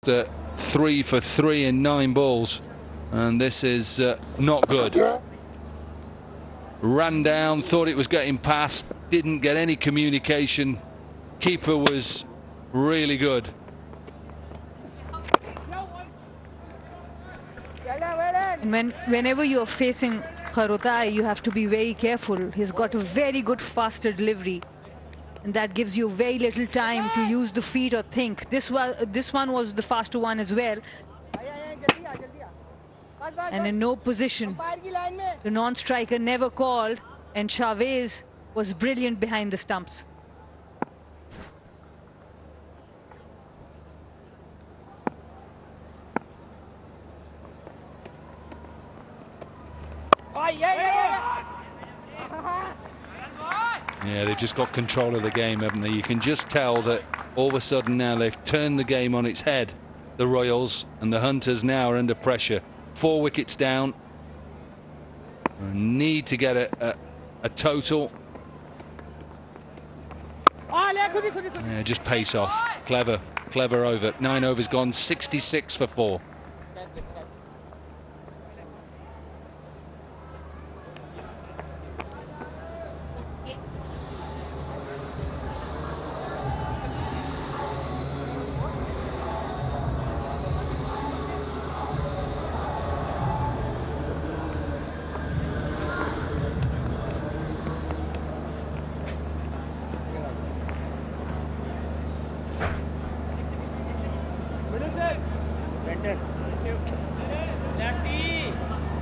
3 for 3 in 9 balls, and this is not good. Ran down, thought it was getting past, didn't get any communication. Keeper was really good. And whenever you're facing Kharotai, you have to be very careful. He's got a very good faster delivery, and that gives you very little time to use the feet or think. This one was the faster one as well. And in no position. The non-striker never called, and Chavez was brilliant behind the stumps. Yeah, they've just got control of the game, haven't they? You can just tell that all of a sudden now they've turned the game on its head, the Royals, and the Hunters now are under pressure. 4 wickets down. Need to get a total. Yeah, just pace off. Clever over. 9 overs gone, 66 for 4.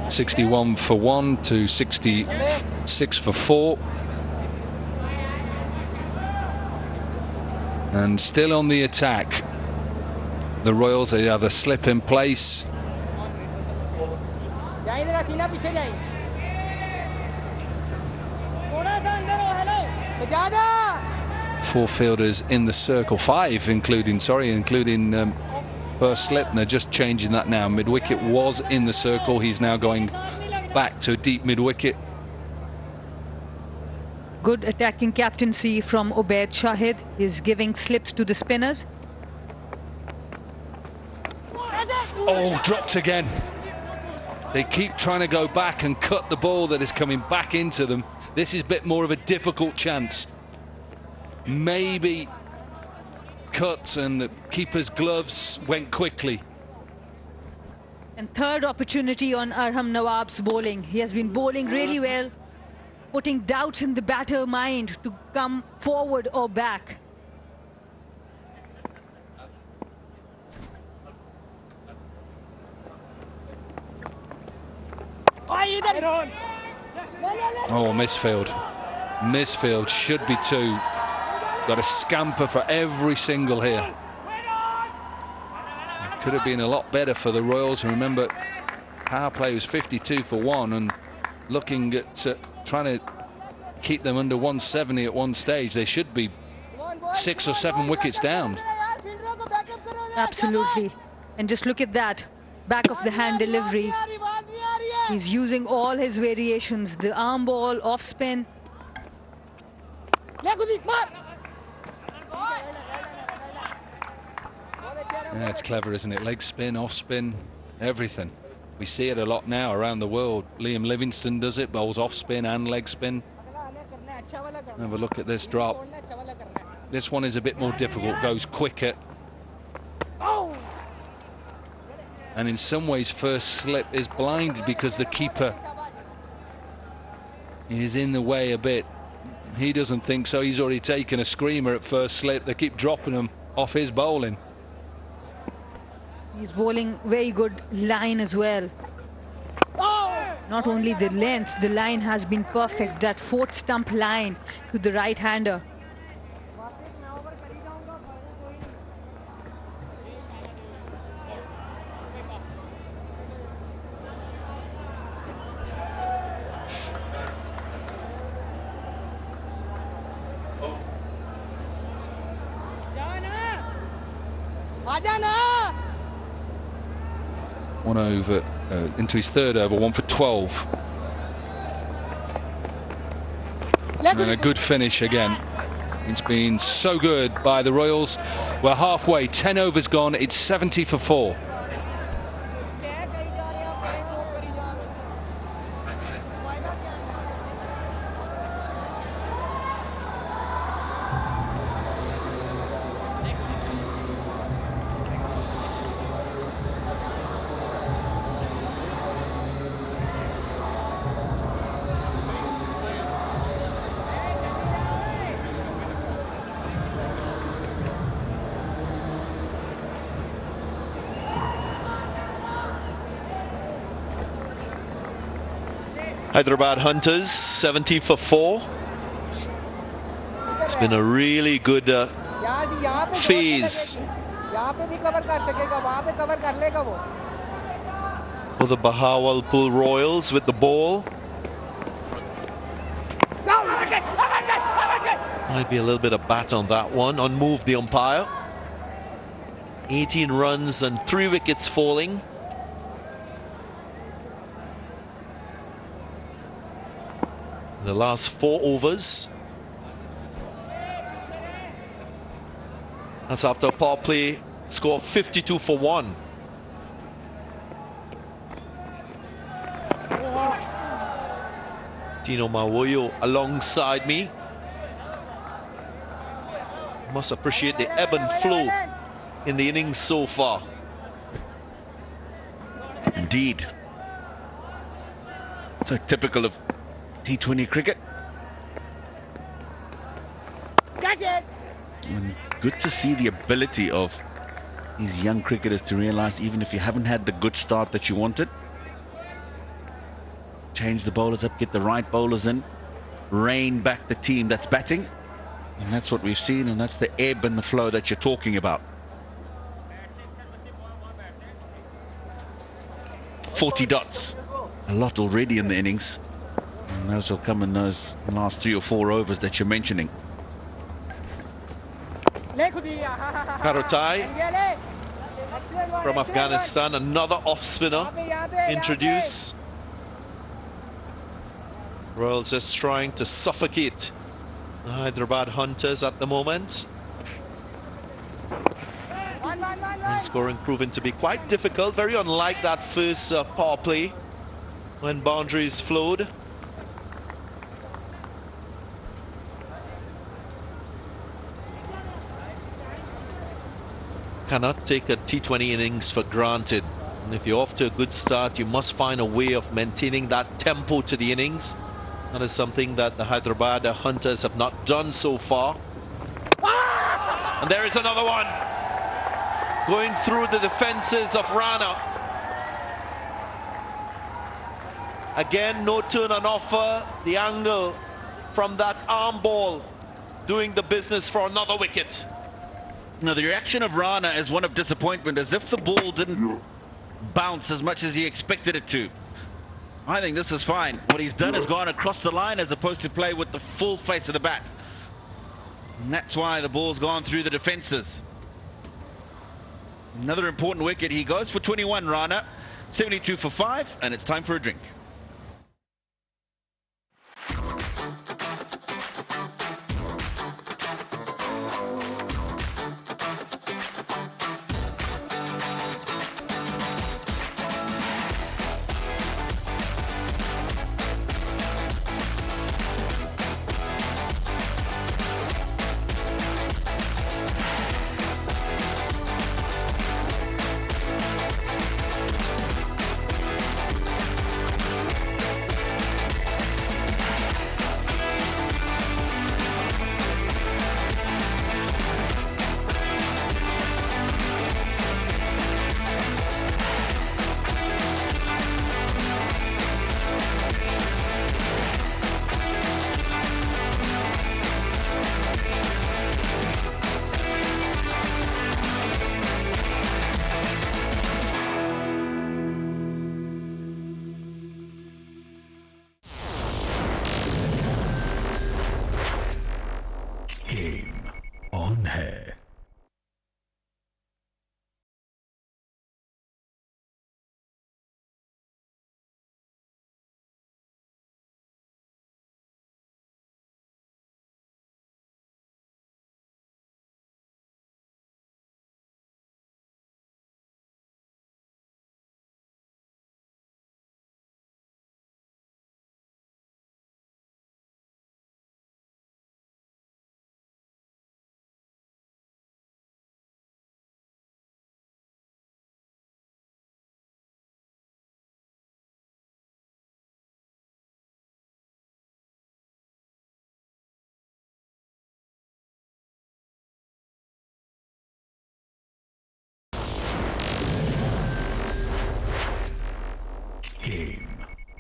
$61 for 1 to 66 for 4. And still on the attack. The Royals, they have a slip in place. 4 fielders in the circle, 5 including first slip, and they're just changing that now. Mid-wicket was in the circle, he's now going back to deep mid-wicket. Good attacking captaincy from Ubaid Shahid. He's giving slips to the spinners. Oh, dropped again. They keep trying to go back and cut the ball that is coming back into them. This is a bit more of a difficult chance. Maybe cut, and the keeper's gloves went quickly. And third opportunity on Arham Nawab's bowling. He has been bowling really well, putting doubts in the batter mind to come forward or back. Oh, misfield. Misfield, should be 2. Got a scamper for every single here. Could have been a lot better for the Royals. Remember, power play was 52 for 1, and looking at trying to keep them under 170 at one stage. They should be 6 or 7 wickets down. Absolutely. And just look at that back of the hand delivery. He's using all his variations, the arm ball, off spin. Yeah, it's clever, isn't it? Leg spin, off spin, everything. We see it a lot now around the world. Liam Livingston does it, bowls off spin and leg spin. Have a look at this drop. This one is a bit more difficult, goes quicker. And in some ways first slip is blinded because the keeper is in the way a bit. He doesn't think so. He's already taken a screamer at first slip. They keep dropping him off his bowling. He's bowling very good line as well. Not only the length, the line has been perfect. That 4th stump line to the right-hander. One over into his 3rd over, 1 for 12. And a good finish again. It's been so good by the Royals. We're halfway, 10 overs gone, it's 70 for 4. Hyderabad Hunters 70 for 4. It's been a really good phase for the Bahawalpur Royals with the ball. Might be a little bit of bat on that one. Unmoved the umpire. 18 runs and 3 wickets falling. The last 4 overs. That's after a power play score 52 for 1. Tino Mawoyo alongside me. Must appreciate the ebb and flow in the innings so far. Indeed. So typical of T20 cricket. And good to see the ability of these young cricketers to realize even if you haven't had the good start that you wanted, change the bowlers up, get the right bowlers in, rein back the team that's batting. And that's what we've seen, and that's the ebb and the flow that you're talking about. 40 dots, a lot already in the innings. And those will come in those last 3 or 4 overs that you're mentioning. Karutai from Afghanistan, another off spinner introduced. Royals just trying to suffocate the Hyderabad Hunters at the moment. And scoring proving to be quite difficult, very unlike that first power play when boundaries flowed. Cannot take a T20 innings for granted. And if you're off to a good start, you must find a way of maintaining that tempo to the innings. That is something that the Hyderabad Hunters have not done so far. And there is another one going through the defenses of Rana. Again, no turn on offer. The angle from that arm ball doing the business for another wicket. Now the reaction of Rana is one of disappointment, as if the ball didn't bounce as much as he expected it to. I think this is fine. What he's done is gone across the line as opposed to play with the full face of the bat. And that's why the ball's gone through the defenses. Another important wicket. He goes for 21, Rana. 72 for 5, and it's time for a drink.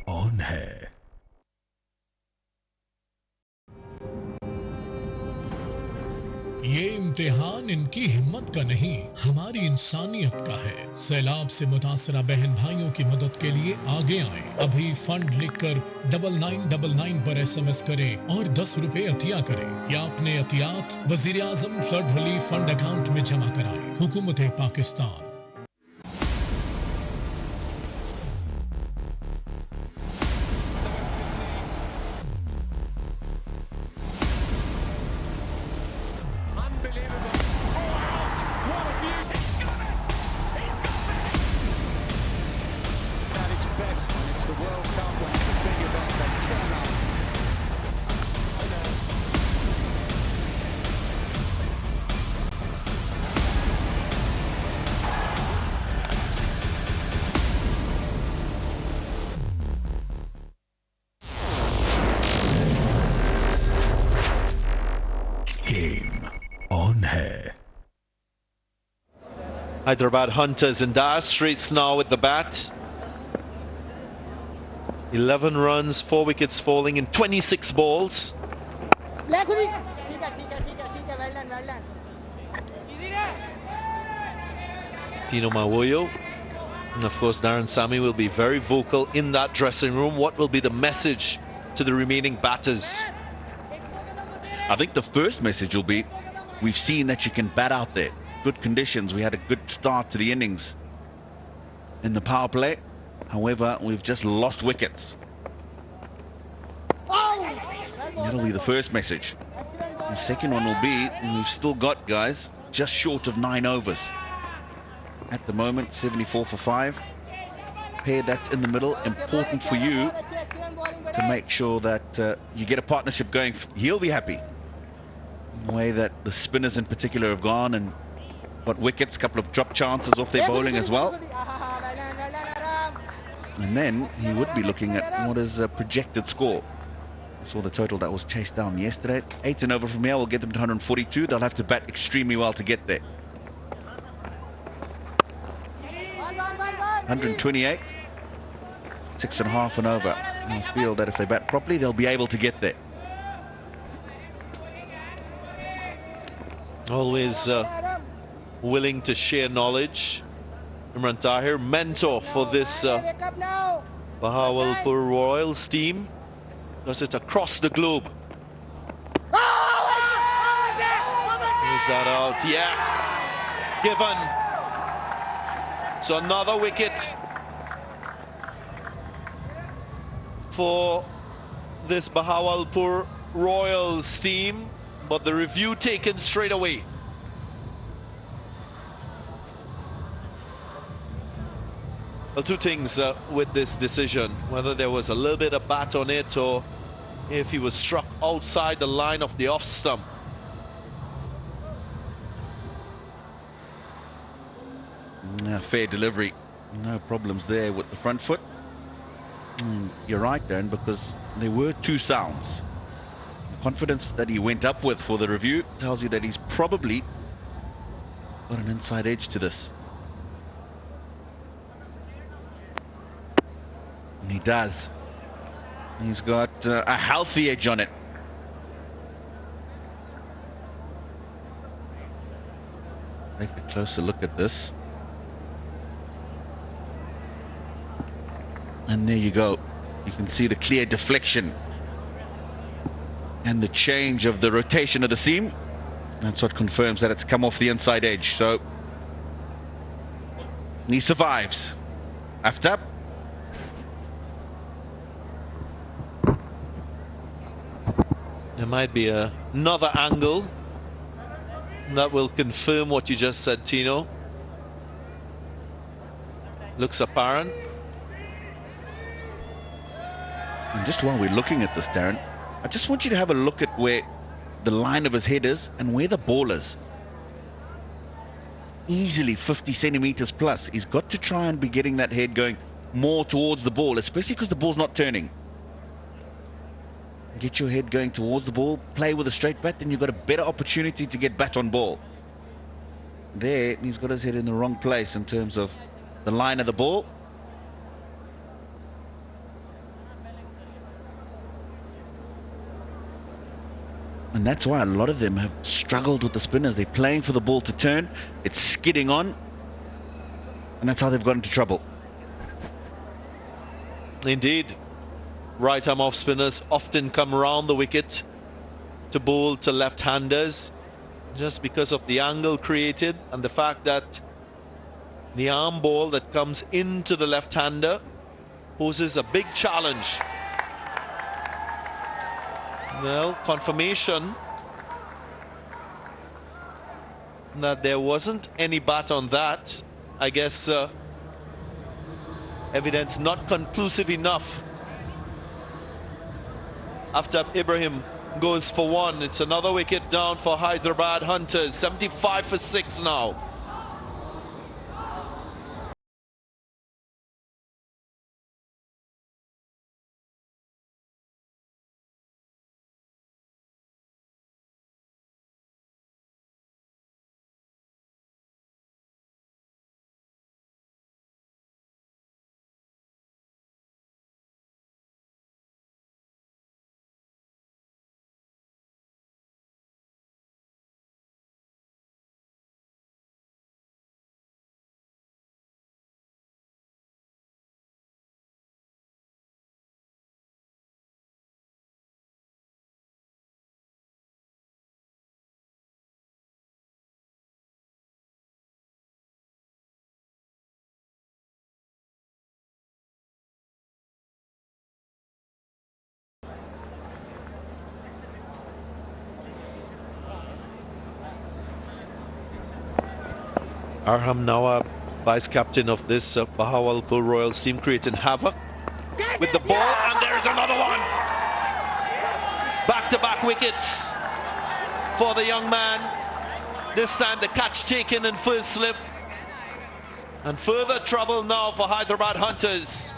On है। ये इम्तिहान इनकी हिम्मत का नहीं, हमारी इंसानियत का है। सैलाब से मुतासरा बहन भाइयों की मदद के लिए आगे आए। अभी फंड लिखकर 9999 पर SMS करें और 10 रुपए अतिया करें या अपने अतियात वजीर आजम फ्लड रिलीफ फंड अकाउंट में जमा कराएं। हुकूमत Pakistan. Hyderabad Hunters in dire straits now with the bat. 11 runs, 4 wickets falling in 26 balls. Tino Mawoyo. And of course, Darren Sammy will be very vocal in that dressing room. What will be the message to the remaining batters? I think the first message will be, we've seen that you can bat out there. Good conditions. We had a good start to the innings in the power play. However, we've just lost wickets. That'll be the first message. The second one will be, we've still got, guys, just short of 9 overs. At the moment, 74 for 5. Pair that's in the middle, important for you to make sure that you get a partnership going. He'll be happy. The way that the spinners in particular have gone and got wickets, couple of drop chances off their bowling as well. And then he would be looking at what is a projected score. I saw the total that was chased down yesterday. 8 and over from here will get them to 142. They'll have to bat extremely well to get there. 128. 6.5 and over. I feel that if they bat properly, they'll be able to get there. Always willing to share knowledge. Imran Tahir, mentor for this Bahawalpur Royals team. Does it across the globe. Is that out? Yeah. Given. So another wicket for this Bahawalpur Royals team, but the review taken straight away. Well, two things with this decision, whether there was a little bit of bat on it or if he was struck outside the line of the off stump. Fair delivery, no problems there with the front foot. You're right, Darren, because there were two sounds. The confidence that he went up with for the review tells you that he's probably got an inside edge to this. And he does. He's got a healthy edge on it. Take a closer look at this. And there you go. You can see the clear deflection and the change of the rotation of the seam. That's what confirms that it's come off the inside edge. So he survives. After. There might be another angle that will confirm what you just said, Tino. Looks apparent. And just while we're looking at this, Darren, I just want you to have a look at where the line of his head is and where the ball is. Easily 50 centimeters plus. He's got to try and be getting that head going more towards the ball, especially because the ball's not turning. Get your head going towards the ball, play with a straight bat, then you've got a better opportunity to get bat on ball. There, he's got his head in the wrong place in terms of the line of the ball. And that's why a lot of them have struggled with the spinners. They're playing for the ball to turn. It's skidding on. And that's how they've got into trouble. Indeed. Right arm off spinners often come round the wicket to bowl to left-handers, just because of the angle created and the fact that the arm ball that comes into the left-hander poses a big challenge. Well, confirmation that there wasn't any bat on that. I guess evidence not conclusive enough. After Ibrahim goes for one, it's another wicket down for Hyderabad Hunters. 75 for 6 now. Arham Nawab, vice captain of this Bahawalpur Royals team, creating havoc with the ball, and there's another one. Back-to-back wickets for the young man. This time the catch taken in first slip, and further trouble now for Hyderabad Hunters.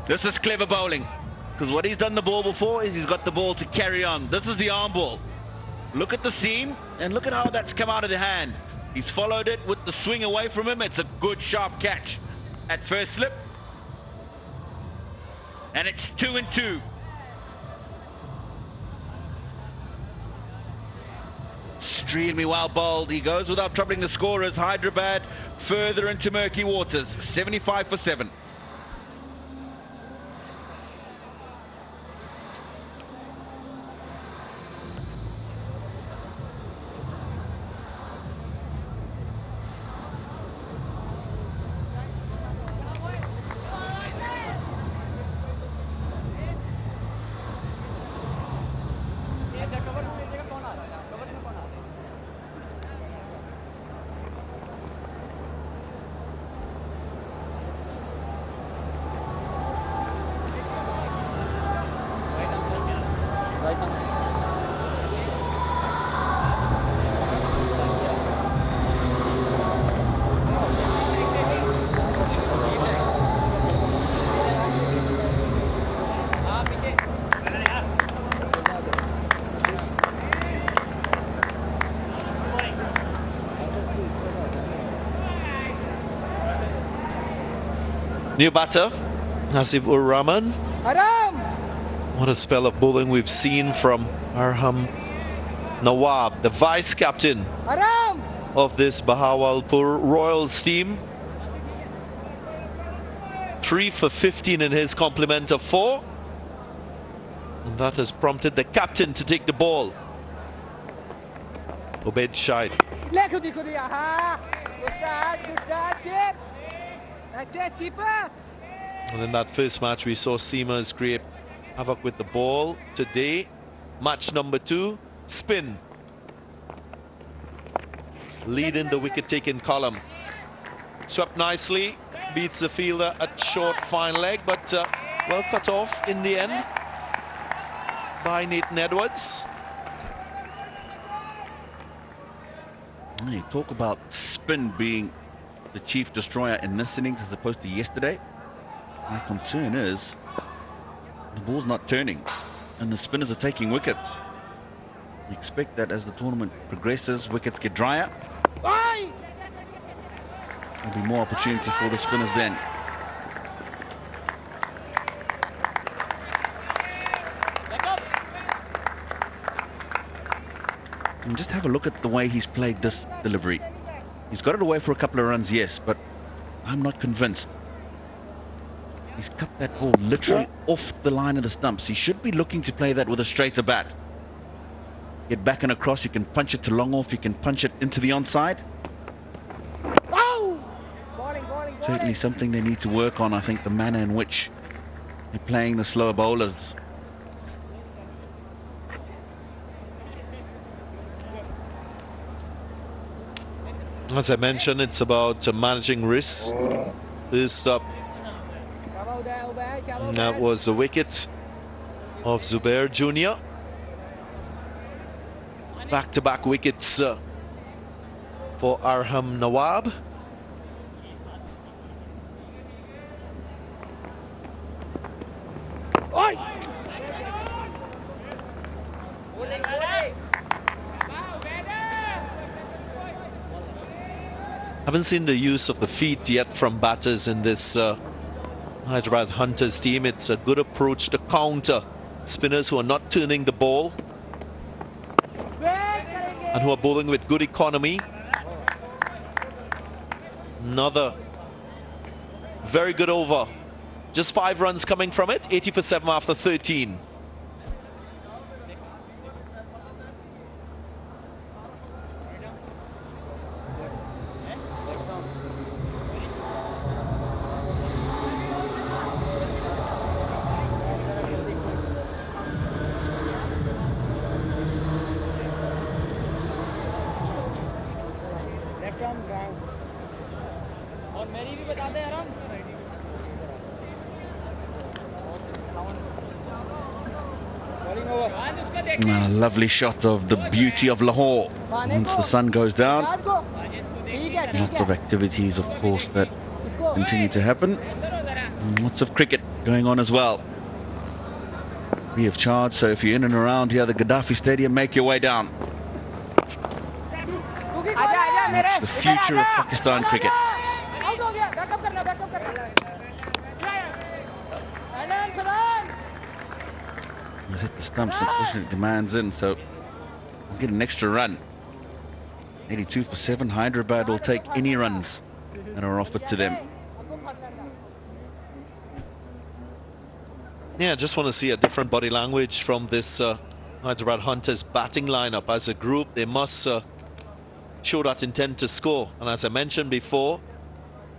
This is clever bowling, because what he's done the ball before is he's got the ball to carry on. This is the arm ball. Look at the seam, and look at how that's come out of the hand. He's followed it with the swing away from him. It's a good sharp catch at first slip. And it's 2 and 2. Extremely well bowled. He goes without troubling the scorers. Hyderabad further into murky waters. 75 for 7. New batter, Nasib-ur-Rahman. What a spell of bowling we've seen from Arham Nawab, the vice captain of this Bahawalpur Royals team. 3 for 15 in his complement of 4. And that has prompted the captain to take the ball. Ubaid Shahid. And in that first match we saw seamers create havoc with the ball. Today, match number 2, spin. Lead in the wicket-taking column. Swept nicely, beats the fielder at short fine leg, but well cut off in the end by Nathan Edwards. You talk about spin being the chief destroyer in this innings as opposed to yesterday. My concern is the ball's not turning and the spinners are taking wickets. You expect that as the tournament progresses, wickets get drier. There'll be more opportunity for the spinners then. And just have a look at the way he's played this delivery. He's got it away for a couple of runs, yes, but I'm not convinced. He's cut that ball literally off the line of the stumps. He should be looking to play that with a straighter bat. Get back and across, you can punch it to long off, you can punch it into the onside. Certainly something they need to work on, I think, the manner in which they're playing the slower bowlers. As I mentioned, it's about managing risks. First up, that was the wicket of Zubair Jr. Back-to-back wickets for Arham Nawab. Haven't seen the use of the feet yet from batters in this Hyderabad Hunters team. It's a good approach to counter spinners who are not turning the ball and who are bowling with good economy. Another very good over. Just 5 runs coming from it, 80 for 7 after 13. A lovely shot of the beauty of Lahore once the sun goes down. Lots of activities, of course, that continue to happen. And lots of cricket going on as well. Free of charge, so if you're in and around here, the Gaddafi Stadium, make your way down. That's the future of Pakistan cricket. He's hit the stumps and pushing the demands in, so we'll get an extra run. 82 for 7. Hyderabad will take any runs that are offered to them. Yeah, just want to see a different body language from this Hyderabad Hunters batting lineup. As a group, they must show that intent to score. And as I mentioned before,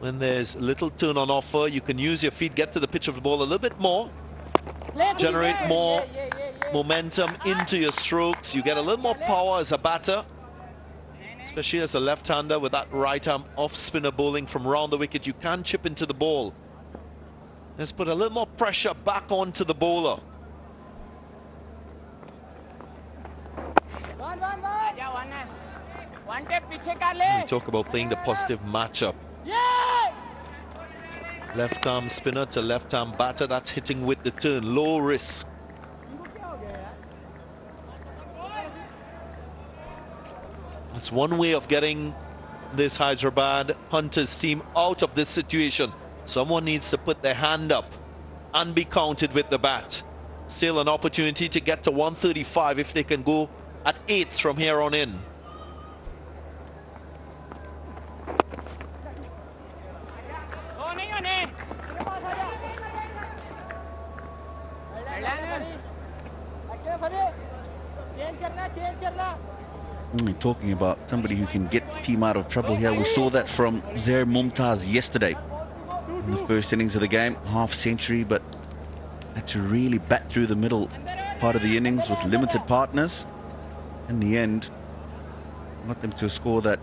when there's little turn on offer, you can use your feet, get to the pitch of the ball a little bit more, generate more momentum into your strokes. You get a little more power as a batter, especially as a left-hander with that right arm off-spinner bowling from round the wicket. You can chip into the ball. Let's put a little more pressure back onto the bowler. We talk about playing the positive matchup. Left arm spinner to left arm batter, that's hitting with the turn, low risk. That's one way of getting this Hyderabad Hunters team out of this situation. Someone needs to put their hand up and be counted with the bat. Still an opportunity to get to 135 if they can go at 8s from here on in. Only talking about somebody who can get the team out of trouble here. We saw that from Zair Mumtaz yesterday in the first innings of the game. Half century, but had to really bat through the middle part of the innings with limited partners. In the end, got them to a score that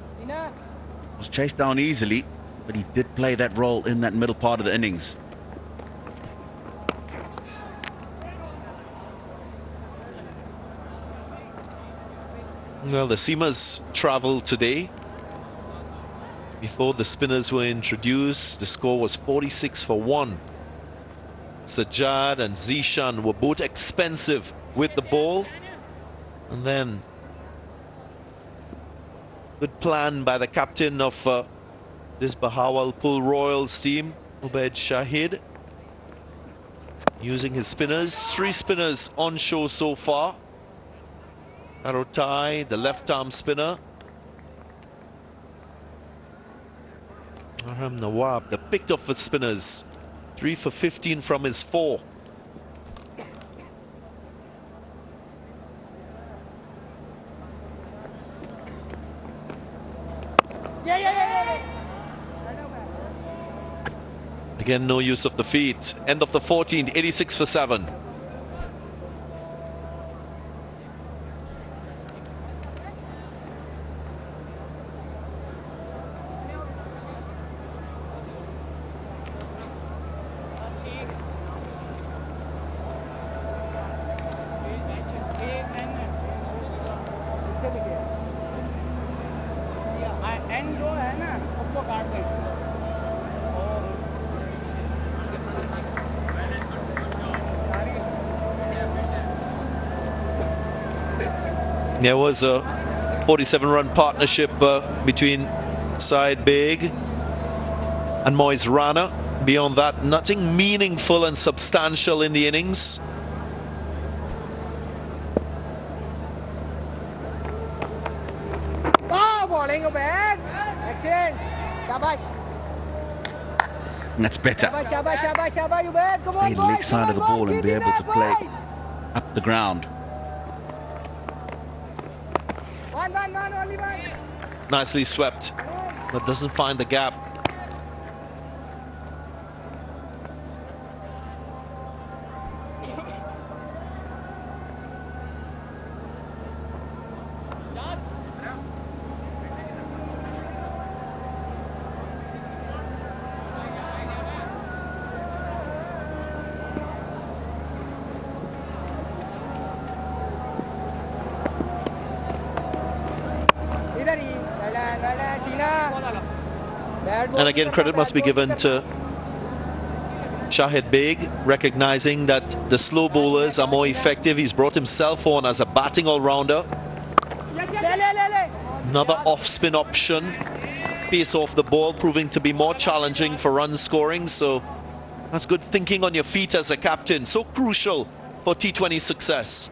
was chased down easily, but he did play that role in that middle part of the innings. Well, the seamers travelled today. Before the spinners were introduced, the score was 46 for 1. Sajjad and Zishan were both expensive with the ball. And then, good plan by the captain of this Bahawalpur Royals team, Ubaid Shahid. Using his spinners, 3 spinners on show so far. Arotai, the left arm spinner. Arham Nawab, the picked up for spinners. 3 for 15 from his 4. Again, no use of the feet. End of the 14th, 86 for 7. There was a 47-run partnership between Syed Beg and Moiz Rana. Beyond that, nothing meaningful and substantial in the innings. That's better. Stay leg side of the ball and be able to play up the ground. Nicely swept, but doesn't find the gap. And again, credit must be given to Shahid Beg, recognizing that the slow bowlers are more effective. He's brought himself on as a batting all-rounder. Another off-spin option. Pace off the ball proving to be more challenging for run scoring. So that's good thinking on your feet as a captain. So crucial for T20 success.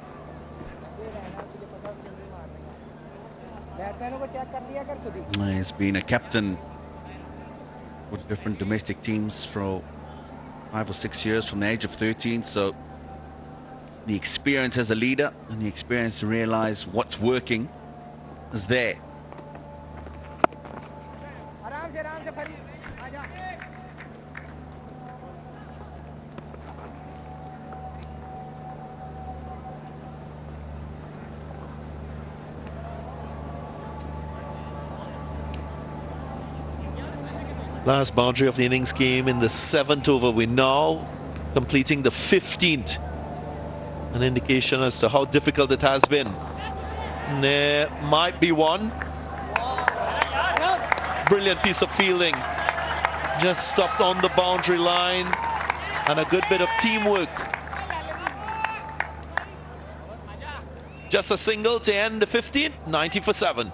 He's been a captain with different domestic teams for 5 or 6 years from the age of 13, so the experience as a leader and the experience to realize what's working is there. Last boundary of the innings came in the 7th over. We're now completing the 15th. An indication as to how difficult it has been. There might be one. Brilliant piece of fielding. Just stopped on the boundary line. And a good bit of teamwork. Just a single to end the 15th. 90 for 7.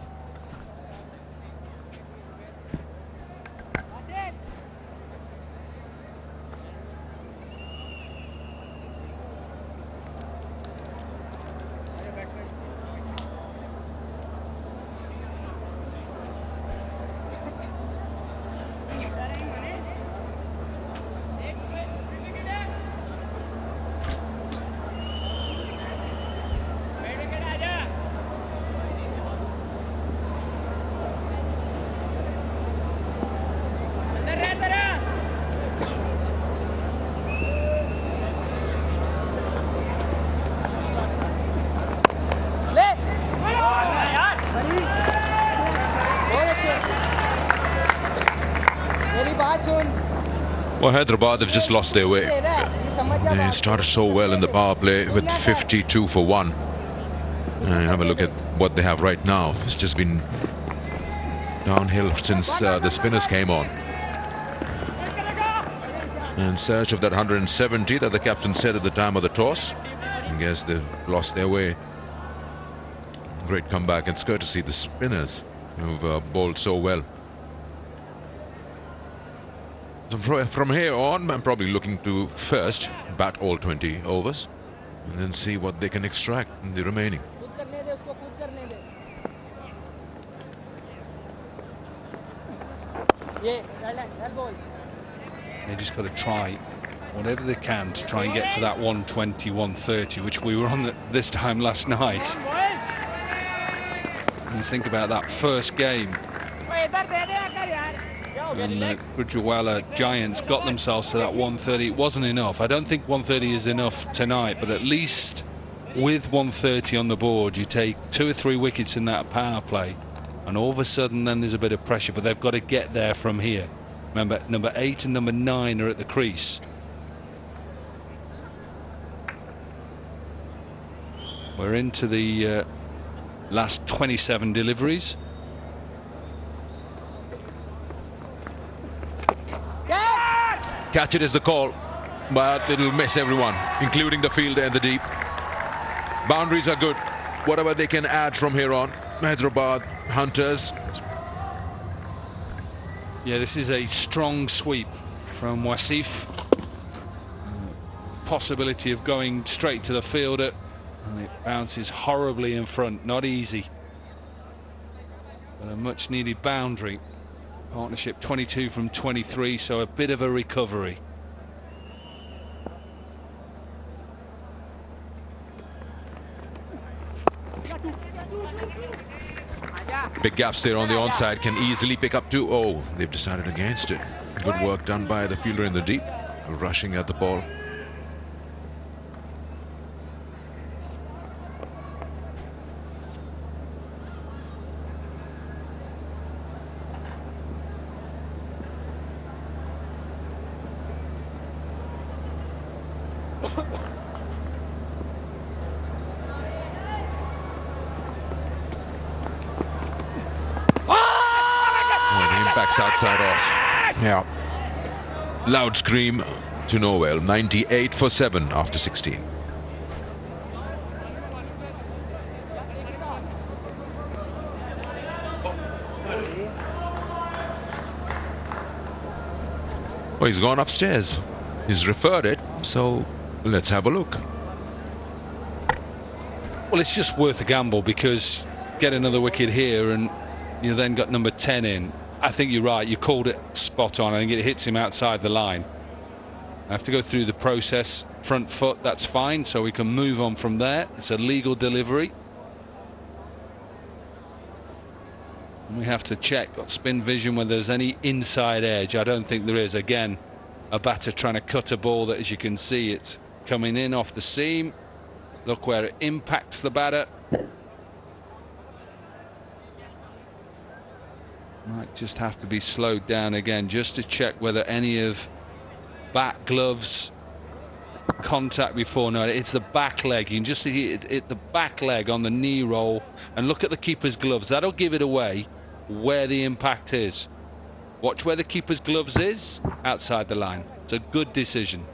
Well, Hyderabad have just lost their way. They started so well in the power play with 52 for 1. And have a look at what they have right now. It's just been downhill since the spinners came on. In search of that 170 that the captain said at the time of the toss. I guess they've lost their way. Great comeback. It's courtesy the spinners who've bowled so well. So from here on, I'm probably looking to first bat all 20 overs and then see what they can extract in the remaining. They just got to try whatever they can to try and get to that 120, 130, which we were on this time last night. And you think about that first game, and the Gujranwala Giants got themselves to that 130. It wasn't enough. I don't think 130 is enough tonight, but at least with 130 on the board, you take 2 or 3 wickets in that power play, and all of a sudden then there's a bit of pressure, but they've got to get there from here. Remember, number 8 and number 9 are at the crease. We're into the last 27 deliveries. Catch it is the call, but it'll miss everyone, including the fielder and the deep. Boundaries are good. Whatever they can add from here on. Hyderabad Hunters. Yeah, this is a strong sweep from Wasif. Possibility of going straight to the fielder, and it bounces horribly in front. Not easy, but a much needed boundary. Partnership 22 from 23, so a bit of a recovery. Big gaps there on the onside, can easily pick up 2. Oh, they've decided against it. Good work done by the fielder in the deep, rushing at the ball. Outside off. Yeah. Loud scream to Noel. 98 for 7 after 16. Oh, he's gone upstairs. He's referred it, so let's have a look. Well, it's just worth a gamble, because get another wicket here and you then got number 10 in. I think you're right, you called it spot on. I think it hits him outside the line. I have to go through the process, front foot, that's fine, so we can move on from there. It's a legal delivery. And we have to check, got spin vision, whether there's any inside edge. I don't think there is. Again, a batter trying to cut a ball that, as you can see, it's coming in off the seam. Look where it impacts the batter. Might just have to be slowed down again, just to check whether any of back gloves contact before. No, it's the back leg. You can just see it the back leg on the knee roll, and look at the keeper's gloves. That'll give it away where the impact is. Watch where the keeper's gloves is, outside the line. It's a good decision.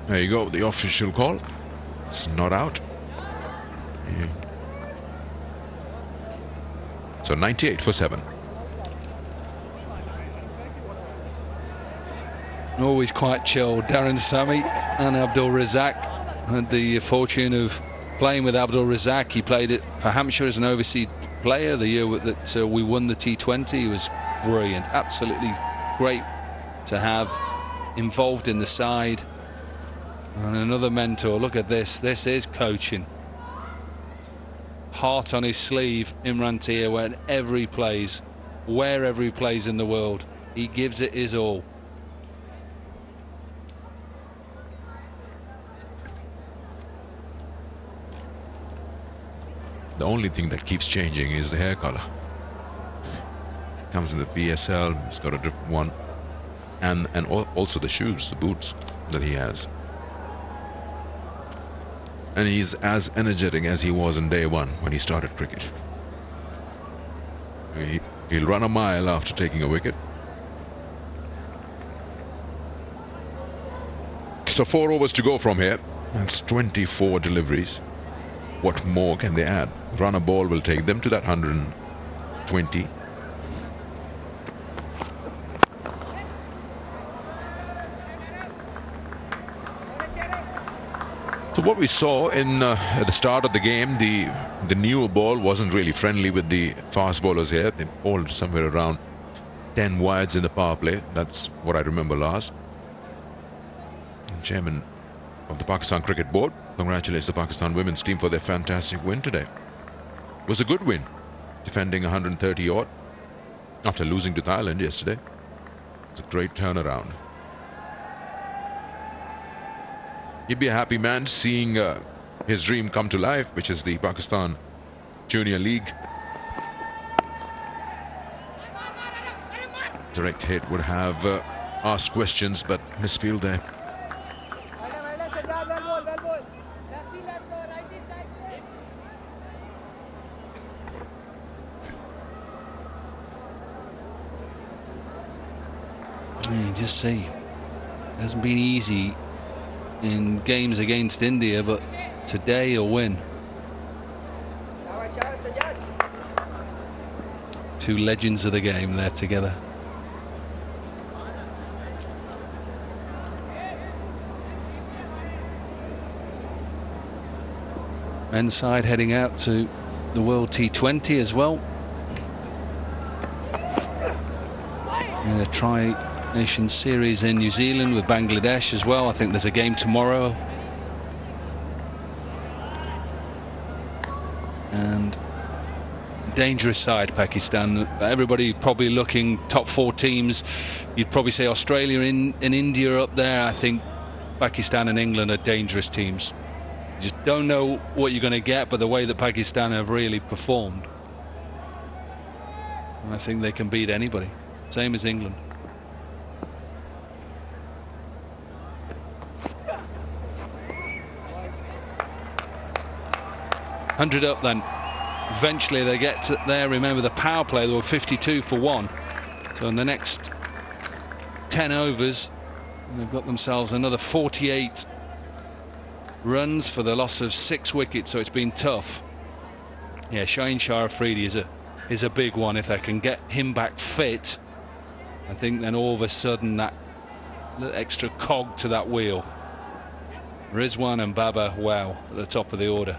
There you go, the official call. It's not out. Yeah. So 98 for 7. Always quite chilled. Darren Sami and Abdul Razak. Had the fortune of playing with Abdul Razak. He played it for Hampshire as an overseas player the year that we won the T20. He was brilliant, absolutely great to have involved in the side. And another mentor. Look at this. This is coaching. Heart on his sleeve, Imran Tia, wherever he plays in the world, he gives it his all. The only thing that keeps changing is the hair color. Comes in the PSL, it's got a different one, and also the shoes, the boots that he has. And he's as energetic as he was in day one when he started cricket. He'll run a mile after taking a wicket. So 4 overs to go from here. That's 24 deliveries. What more can they add? Run a ball will take them to that 120. So what we saw in at the start of the game, the new ball wasn't really friendly with the fast bowlers here. They bowled somewhere around 10 wides in the power play. That's what I remember last. And Chairman of the Pakistan Cricket Board congratulates the Pakistan women's team for their fantastic win today. It was a good win, defending 130 odd after losing to Thailand yesterday. It's a great turnaround. He'd be a happy man seeing his dream come to life, which is the Pakistan Junior League. Direct hit would have asked questions, but misfield there. Just see, it hasn't been easy in games against India, but today a win. Two legends of the game there together. Men's side heading out to the World T20 as well. In a Tri-Nation Series in New Zealand with Bangladesh as well. I think there's a game tomorrow. And dangerous side, Pakistan. Everybody probably looking top 4 teams. You'd probably say Australia and India are up there. I think Pakistan and England are dangerous teams. You just don't know what you're going to get, but the way that Pakistan have really performed, I think they can beat anybody. Same as England. $100 up then. Eventually they get to there. Remember the power play, they were 52 for 1. So in the next 10 overs, they've got themselves another 48 runs for the loss of 6 wickets. So it's been tough. Yeah, Shaheen Shah Afridi is a big one. If they can get him back fit, I think then all of a sudden that extra cog to that wheel. Rizwan and Baba, wow, at the top of the order.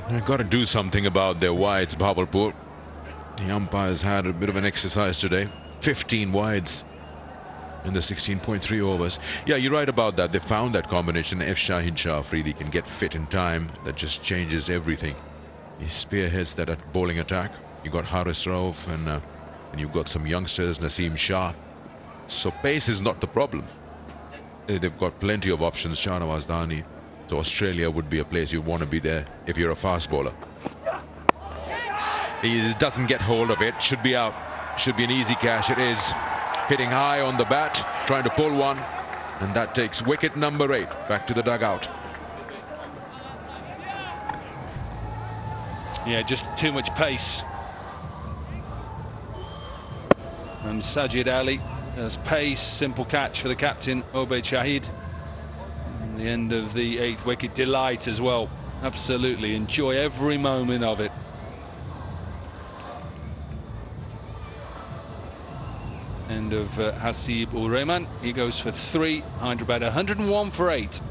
They've got to do something about their wides, Bahawalpur. The umpires had a bit of an exercise today. 15 wides in the 16.3 overs. Yeah, you're right about that. They found that combination. If Shaheen Shah Afridi can get fit in time, that just changes everything. He spearheads that bowling attack. You got Haris Rauf and you've got some youngsters, Naseem Shah. So pace is not the problem. They've got plenty of options. Shahnawaz Dani. So Australia would be a place you'd want to be there if you're a fast bowler. He doesn't get hold of it. Should be out. Should be an easy catch. It is. Hitting high on the bat, trying to pull one, and that takes wicket number 8 back to the dugout. Yeah, just too much pace. And Sajid Ali has pace. Simple catch for the captain, Obaid Shahid. And the end of the 8th wicket. Delight as well. Absolutely enjoy every moment of it. End of Hasib ul Rahman. He goes for 3. Hyderabad 101 for 8.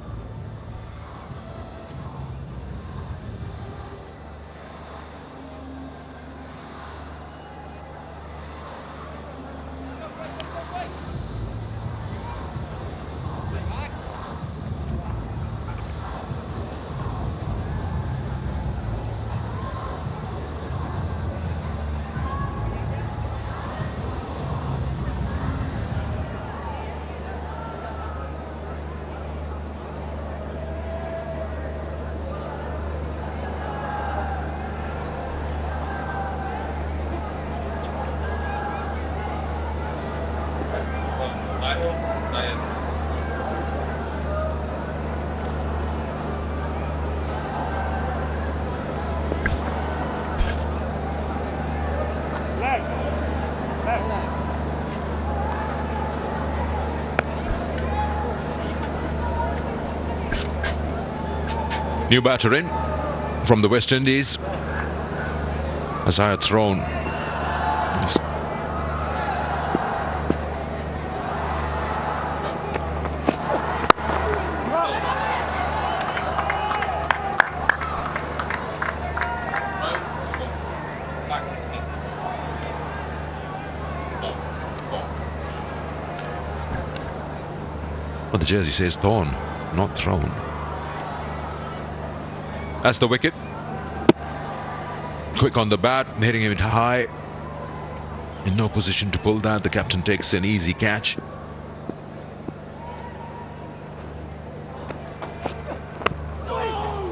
New batter in from the West Indies. As I had thrown. Well, the jersey says thorn, not thrown. That's the wicket. Quick on the bat, hitting it high. In no position to pull that. The captain takes an easy catch.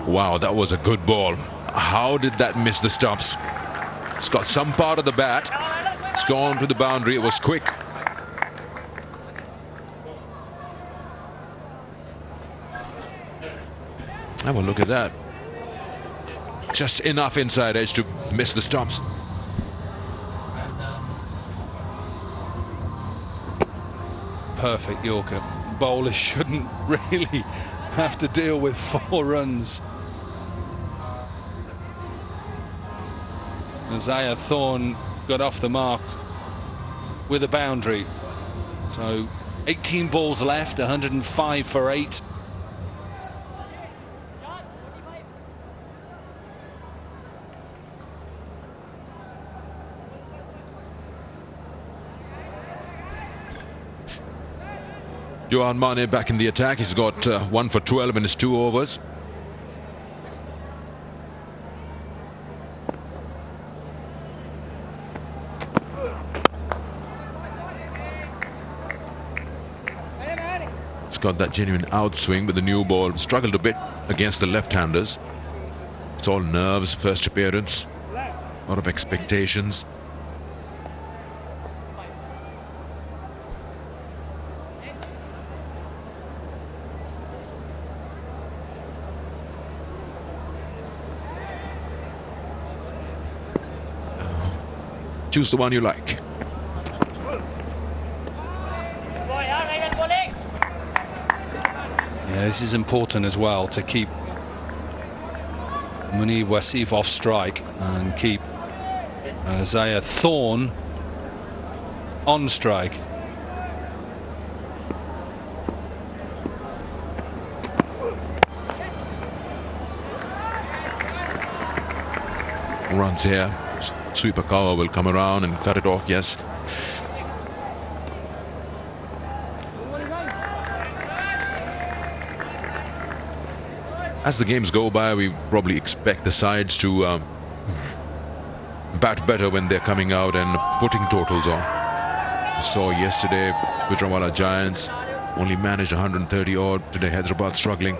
Wow, that was a good ball. How did that miss the stumps? It's got some part of the bat. It's gone to the boundary. It was quick. Have a look at that. Just enough inside edge to miss the stumps. Perfect Yorker. Bowler shouldn't really have to deal with 4 runs. Isaiah Thorne got off the mark with a boundary. So 18 balls left, 105 for 8. Johan Mane back in the attack. He's got 1 for 12 in his 2 overs. It's got that genuine outswing with the new ball. Struggled a bit against the left-handers. It's all nerves, first appearance. A lot of expectations. Choose the one you like. Yeah, this is important as well, to keep Munib Wasif off strike and keep Isaiah Thorne on strike. Runs here. Sweeper cover will come around and cut it off. Yes. As the games go by, we probably expect the sides to bat better when they're coming out and putting totals on. We saw yesterday Vijayawala Giants only managed 130 odd. Today Hyderabad struggling.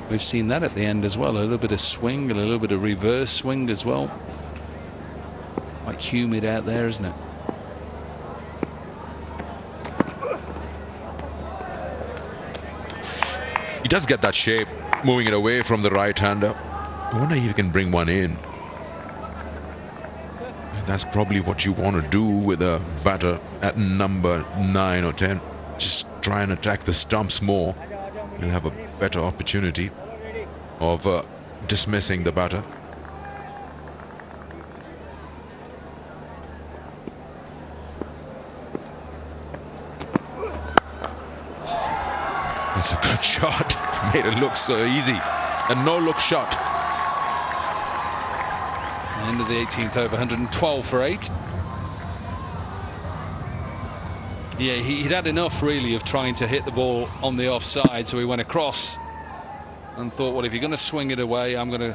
We've seen that at the end as well, a little bit of swing and a little bit of reverse swing as well. Quite humid out there, isn't it? He does get that shape, moving it away from the right-hander. I wonder if he can bring one in. That's probably what you want to do with a batter at number 9 or 10. Just try and attack the stumps more. You'll have a better opportunity of dismissing the batter. That's a good shot. Made it look so easy. A no-look shot. End of the 18th over, 112 for 8. Yeah, he'd had enough really of trying to hit the ball on the offside, so he went across and thought, well, if you're going to swing it away, I'm going to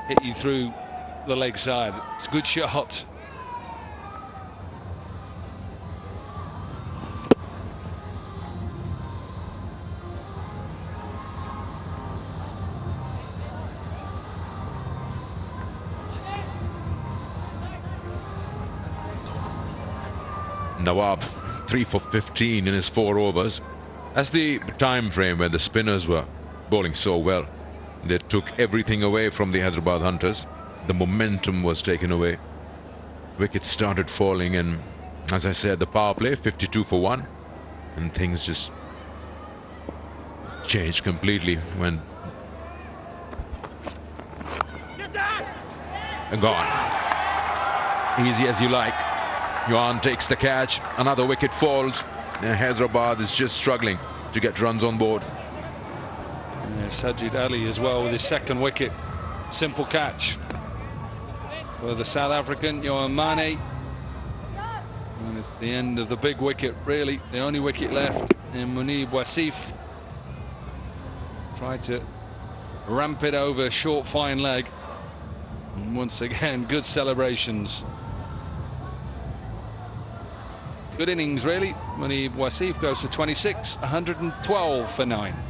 hit you through the leg side. It's a good shot. Nawab 3 for 15 in his 4 overs. That's the time frame where the spinners were bowling so well. They took everything away from the Hyderabad Hunters. The momentum was taken away. Wickets started falling, and as I said, the power play 52 for 1, and things just changed completely when gone. Easy as you like. Johan takes the catch. Another wicket falls. Hyderabad is just struggling. to get runs on board. Yeah, Sajid Ali as well with his second wicket. Simple catch for the South African, Johan Mane. And it's the end of the big wicket, really. The only wicket left. And Munib Wasif tried to ramp it over a short, fine leg. And once again, good celebrations. Good innings, really. Munib Wasif goes to 26, 112 for 9.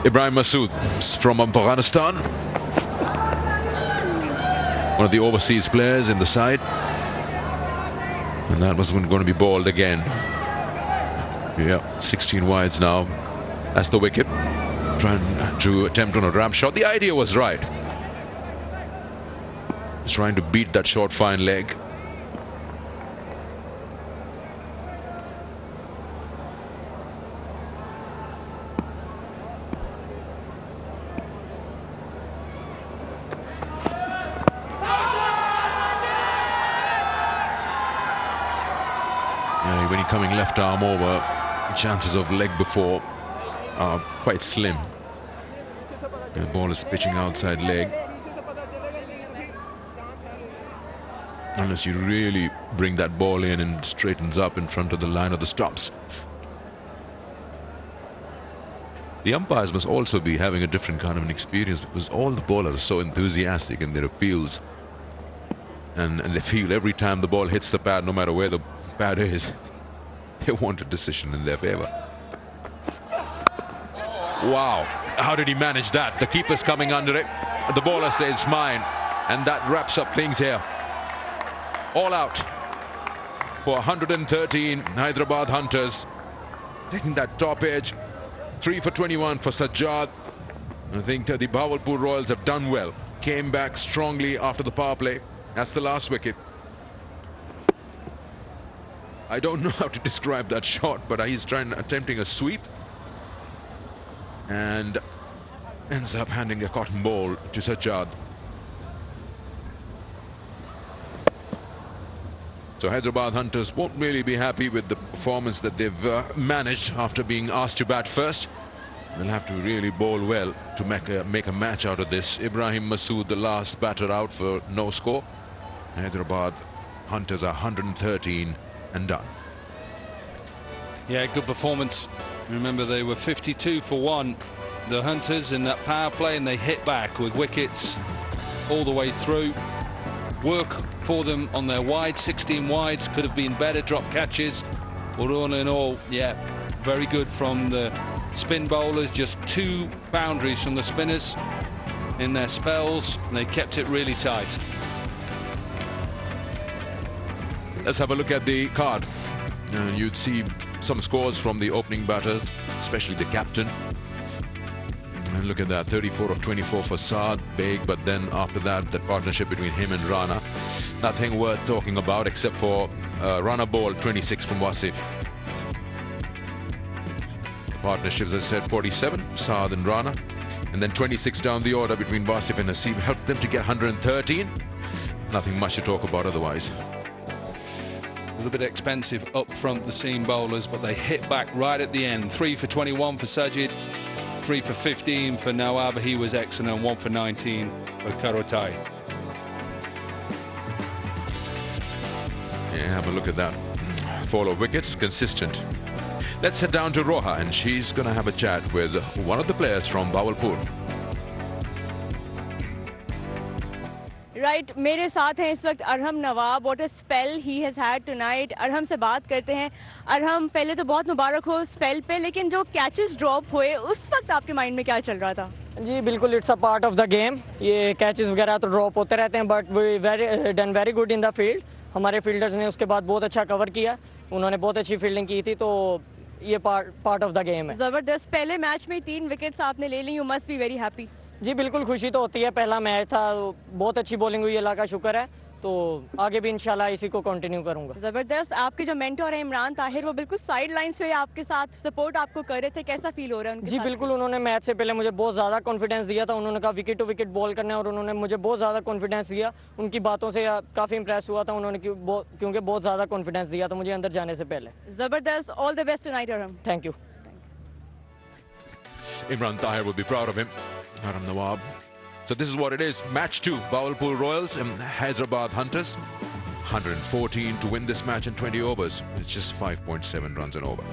Ibrahim Masood from Afghanistan, one of the overseas players in the side, and that was going to be bowled again. Yeah, 16 wides now. That's the wicket. Trying to attempt on a ramp shot. The idea was right. He's trying to beat that short fine leg. When you're coming left arm over, chances of leg before are quite slim. The ball is pitching outside leg. Unless you really bring that ball in and straightens up in front of the line of the stumps. The umpires must also be having a different kind of an experience, because all the bowlers are so enthusiastic in their appeals. And they feel every time the ball hits the pad, no matter where the pad is, they want a decision in their favor. Wow, how did he manage that? The keeper's coming under it. The bowler says mine, and that wraps up things here. All out for 113 Hyderabad Hunters, taking that top edge. 3 for 21 for Sajjad. I think the Bahawalpur Royals have done well. Came back strongly after the power play. That's the last wicket. I don't know how to describe that shot, but he's attempting a sweep and ends up handing a cotton ball to Sajjad. So Hyderabad Hunters won't really be happy with the performance that they've managed after being asked to bat first. They'll have to really bowl well to make a match out of this. Ibrahim Masood, the last batter out for no score. Hyderabad Hunters are 113 and done. Yeah, good performance. Remember, they were 52 for 1, the Hunters, in that power play, and they hit back with wickets all the way through. Work for them on their wide, 16 wides, could have been better drop catches. But all in all, yeah, very good from the spin bowlers. Just 2 boundaries from the spinners in their spells, and they kept it really tight. Let's have a look at the card. You'd see some scores from the opening batters, especially the captain. And look at that, 34 of 24 for Saad, big, but then after that, the partnership between him and Rana, nothing worth talking about except for Rana ball 26 from Wasif. The partnerships, as I said, 47, Saad and Rana, and then 26 down the order between Wasif and Haseeb, helped them to get 113. Nothing much to talk about otherwise. A little bit expensive up front, the seam bowlers, but they hit back right at the end. 3 for 21 for Sajid, 3 for 15 for Nawab, he was excellent, and 1 for 19 for Karotai. Yeah, have a look at that. Fall of wickets, consistent. Let's head down to Roha, and she's going to have a chat with one of the players from Bahawalpur. Right मेरे साथ हैं इस वक्त Arham Nawab. What a spell he has had tonight. Arham से बात करते हैं. अरहम, पहले तो बहुत मुबारक हो स्पेल पे, लेकिन जो कैचेस ड्रॉप हुए उस वक्त आपके माइंड में क्या चल रहा था? जी बिल्कुल, it's a part of the game. ये कैचेस वगैरह तो ड्रॉप होते रहते हैं, but we done very good in the field. हमारे फील्डर्स ने उसके बाद बहुत अच्छा कवर किया. उन्होंने बहुत अच्छी फील्डिंग की थी, तो ये पार्ट ऑफ द गेम है. जबरदस्त. पहले मैच में 3 विकेट्स आपने ले ली. You must be very happy. जी बिल्कुल, खुशी तो होती है. पहला मैच था, बहुत अच्छी बॉलिंग हुई, अल्लाह का शुक्र है. तो आगे भी इंशाल्लाह इसी को कंटिन्यू करूंगा. जबरदस्त. आपके जो मेंटर है इमरान ताहिर, वो बिल्कुल साइड लाइंस पे आपके साथ सपोर्ट आपको कर रहे थे. कैसा फील हो रहा है उनके जी साथ? बिल्कुल, उन्होंने मैच से पहले मुझे बहुत ज़्यादा कॉन्फिडेंस दिया था. उन्होंने कहा विकेट टू विकेट बॉल करना है, और उन्होंने मुझे बहुत ज़्यादा कॉन्फिडेंस दिया. उनकी बातों से काफ़ी इंप्रेस हुआ था उन्होंने, क्योंकि बहुत ज़्यादा कॉन्फिडेंस दिया था मुझे अंदर जाने से पहले. जबरदस्त. All the best tonight Arham. Thank you. Imran Tahir will be proud of him. Aram Nawab. So this is what it is. Match 2. Bahawalpur Royals and Hyderabad Hunters. 114 to win this match in 20 overs. It's just 5.7 runs an over.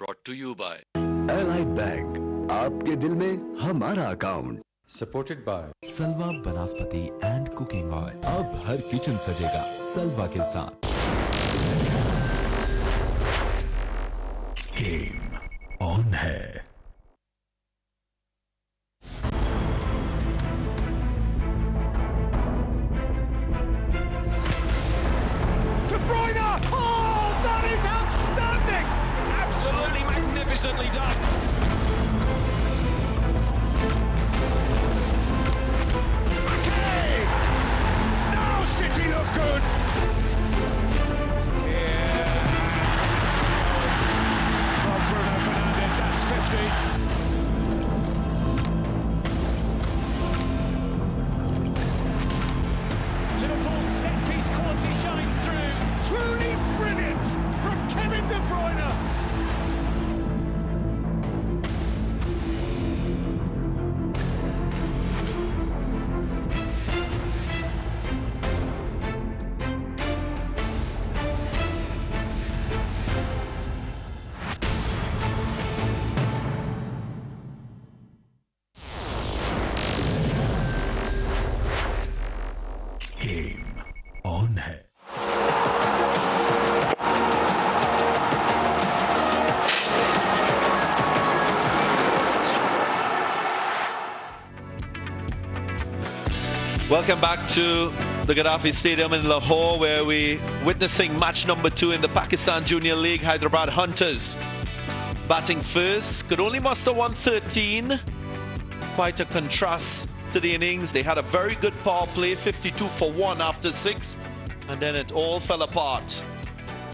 Brought to you by Allied Bank, आपके दिल में हमारा account. Supported by Salwa banaspati and cooking oil. अब हर kitchen सजेगा सलवा के साथ. Game on है. absolutely magnificently done. Okay, now City look good. Welcome back to the Gaddafi Stadium in Lahore, where we're witnessing match number 2 in the Pakistan Junior League. Hyderabad Hunters batting first, could only muster 113. Quite a contrast to the innings. They had a very good power play, 52 for 1 after 6, and then it all fell apart.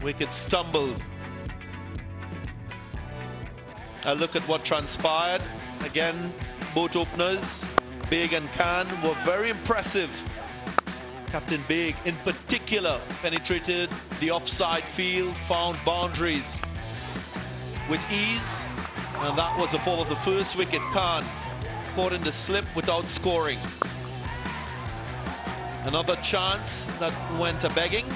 Wickets stumbled. A look at what transpired. Again, both openers, Baig and Khan, were very impressive. Captain Baig in particular penetrated the offside field, found boundaries with ease, and that was the ball of the first wicket. Khan caught in the slip without scoring. Another chance that went a-begging.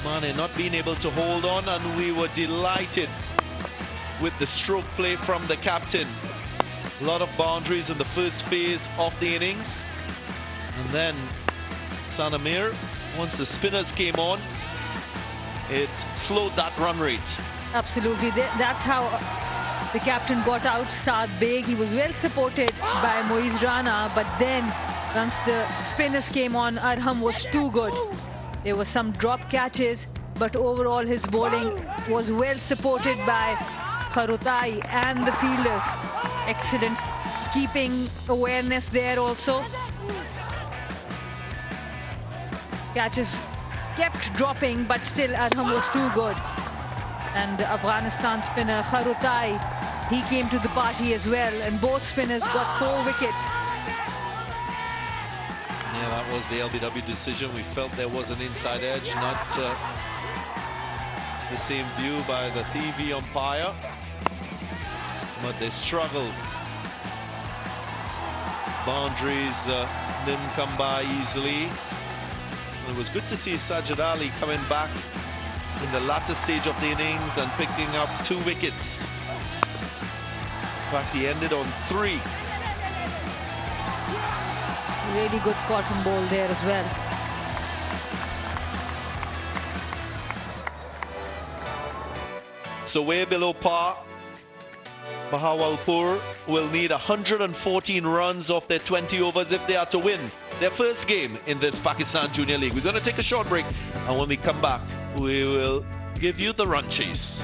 Mane not being able to hold on, and we were delighted with the stroke play from the captain. A lot of boundaries in the first phase of the innings, and then Sanamir, once the spinners came on, it slowed that run rate. Absolutely, that's how the captain got out Saad Baig. He was well supported by Moiz Rana, but then once the spinners came on, Arham was too good. There were some drop catches, but overall his bowling was well supported by Kharutai and the fielders. Excellent keeping awareness there also. Catches kept dropping, but still Arham was too good. And the Afghanistan spinner Kharutai, he came to the party as well, and both spinners got 4 wickets. Yeah, that was the LBW decision. We felt there was an inside edge, not the same view by the TV umpire, but they struggled. Boundaries didn't come by easily. It was good to see Sajid Ali coming back in the latter stage of the innings and picking up 2 wickets. In fact, he ended on 3. Really good cotton ball there as well. So way below par. Bahawalpur will need 114 runs off their 20 overs if they are to win their first game in this Pakistan Junior League. We're going to take a short break, and when we come back, we will give you the run chase.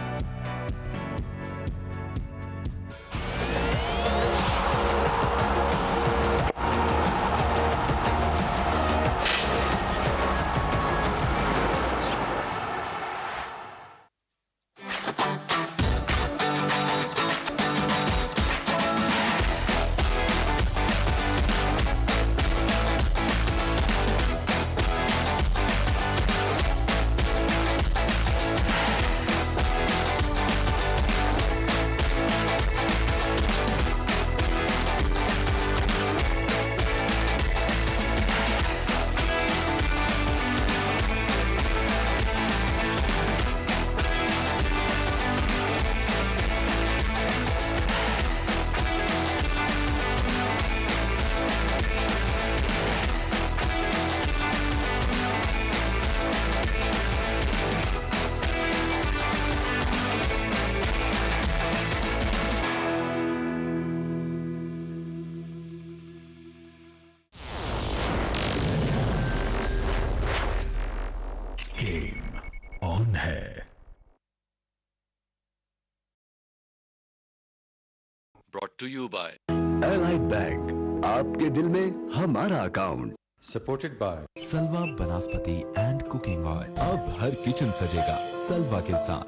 Brought to you by Allied Bank, आपके दिल में हमारा account. Supported by Salwa Banaspati and Cooking Oil. अब हर kitchen सजेगा सलवा के साथ.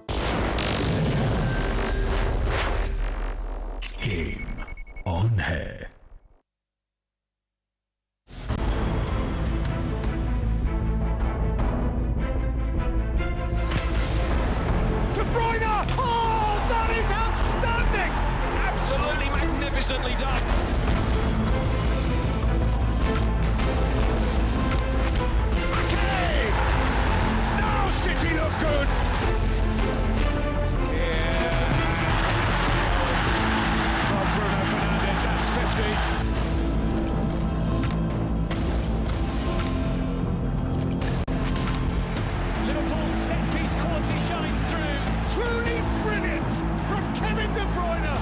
Game on है. absolutely magnificently done. Okay. Now City look good. Yeah. From Bruno Fernandes, that's 50. Liverpool's set-piece quality shines through. Truly brilliant from Kevin De Bruyne.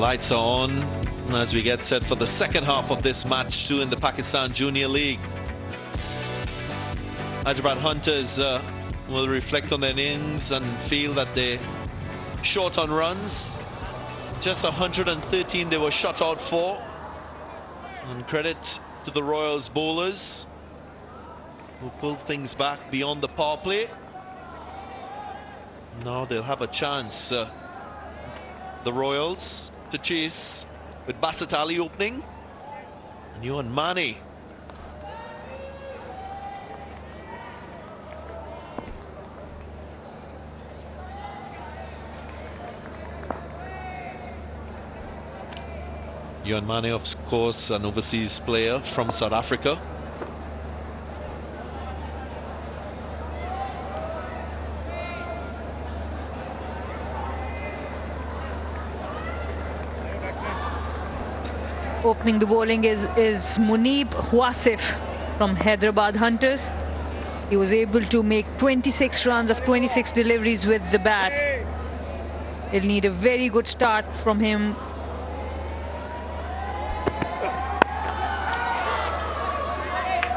lights are on as we get set for the second half of this match 2 in the Pakistan Junior League. Hyderabad Hunters will reflect on their innings and feel that they're short on runs. Just 113 they were shut out for. And credit to the Royals bowlers who pulled things back beyond the power play. Now they'll have a chance, the Royals, to chase with Basit Ali opening. And Yuan Mane. Yuan Mane, of course, an overseas player from South Africa. Opening the bowling is Munib Wasif from Hyderabad Hunters. He was able to make 26 runs of 26 deliveries with the bat. He'll need a very good start from him.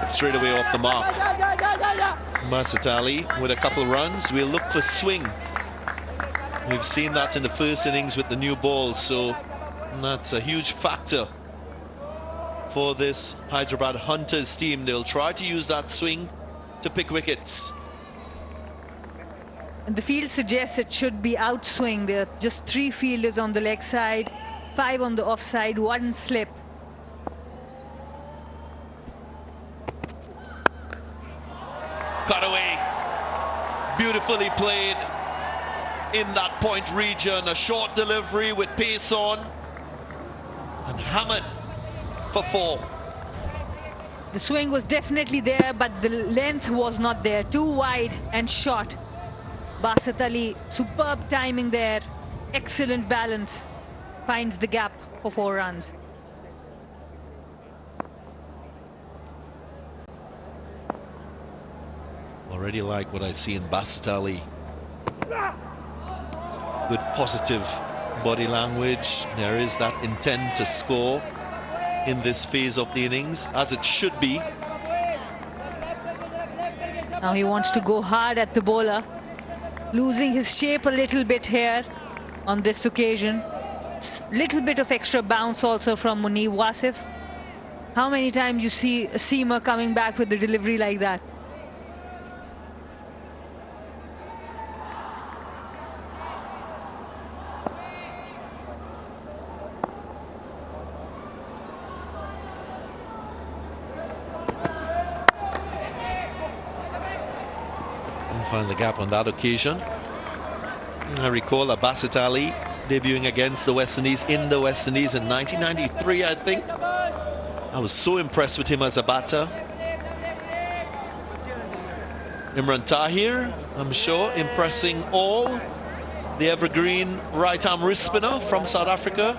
Straight away off the mark. Basit Ali with a couple runs. We'll look for swing. We've seen that in the first innings with the new ball, so that's a huge factor for this Hyderabad Hunters team. They'll try to use that swing to pick wickets. And the field suggests it should be outswing. There are just 3 fielders on the leg side, 5 on the offside, 1 slip. Cut away. Beautifully played in that point region. A short delivery with pace on. And hammered for 4. The swing was definitely there, but the length was not there. Too wide and short. Basit Ali, superb timing there. Excellent balance. Finds the gap for 4 runs. Already like what I see in Basit Ali. Good positive body language. There is that intent to score in this phase of the innings, as it should be. Now he wants to go hard at the bowler, losing his shape a little bit here on this occasion. Little bit of extra bounce also from Munib Wasif. How many times you see a seamer coming back with a delivery like that? Find the gap on that occasion. I recall Basit Ali debuting against the West Indies in the West Indies in 1993, I think. I was so impressed with him as a batter. Imran Tahir, I'm sure, impressing all. The evergreen right-arm wrist spinner from South Africa,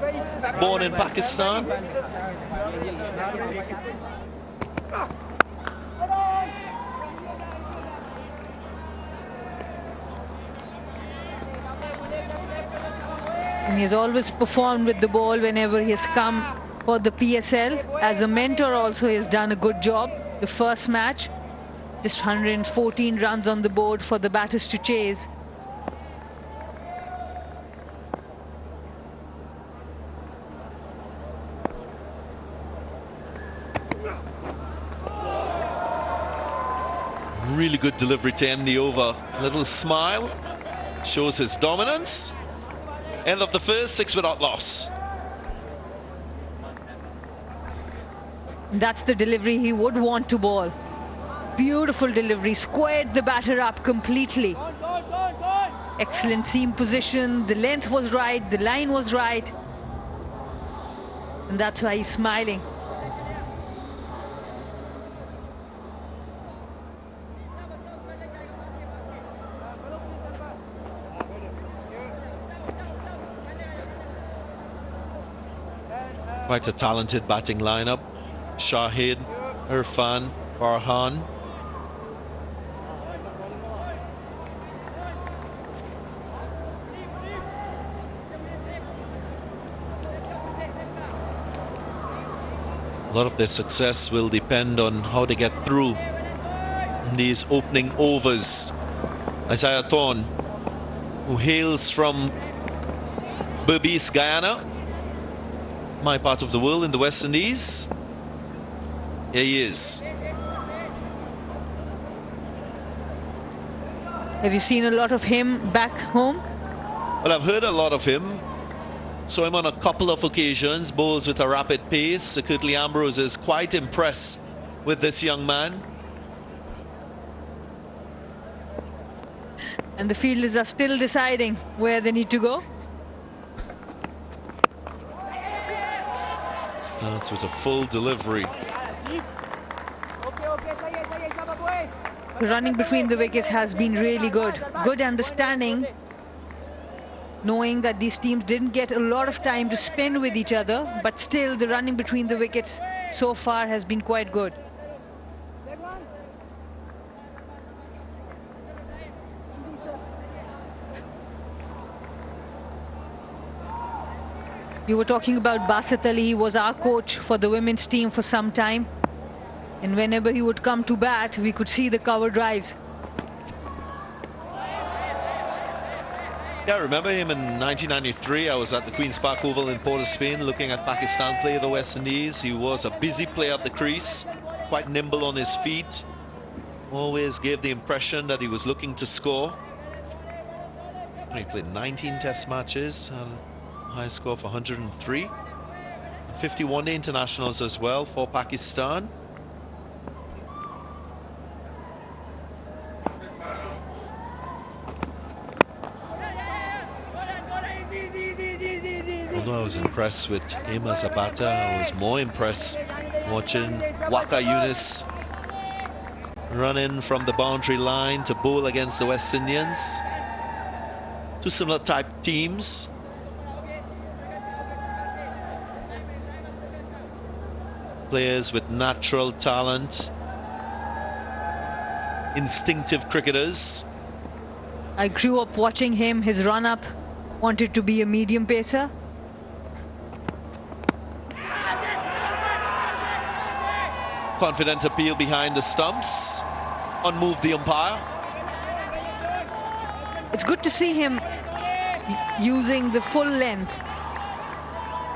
born in Pakistan. And he's always performed with the ball whenever he has come for the PSL. As a mentor also, he has done a good job. The first match, just 114 runs on the board for the batters to chase. Really good delivery to end the over. Little smile, shows his dominance. End of the first, 6 without loss. That's the delivery he would want to bowl. Beautiful delivery, squared the batter up completely. Excellent seam position, the length was right, the line was right. And that's why he's smiling. Quite a talented batting lineup. Shahid, Irfan, Farhan. lot of their success will depend on how they get through these opening overs. Isaiah Thorne, who hails from Berbice, Guyana, my part of the world in the West Indies. Here he is. Have you seen a lot of him back home? Well, I've heard a lot of him. Saw him on a couple of occasions, bowls with a rapid pace. Sir Curtly Ambrose is quite impressed with this young man. And the fielders are still deciding where they need to go. Starts with a full delivery. Running between the wickets has been really good. Good understanding, knowing that these teams didn't get a lot of time to spend with each other, but still the running between the wickets so far has been quite good. You were talking about Basit Ali. He was our coach for the women's team for some time. And whenever he would come to bat, we could see the cover drives. Yeah, I remember him in 1993. I was at the Queen's Park Oval in Port of Spain looking at Pakistan play the West Indies. He was a busy player at the crease, quite nimble on his feet. Always gave the impression that he was looking to score. He played 19 test matches and high score of 103. 51 internationals as well for Pakistan. Although I was impressed with him as a batter, I was more impressed watching Waka Yunis run in from the boundary line to bowl against the West Indians. Two similar type teams. Players with natural talent, instinctive cricketers. I grew up watching him. His run-up, wanted to be a medium pacer. Confident appeal behind the stumps. Unmoved the umpire. It's good to see him using the full length,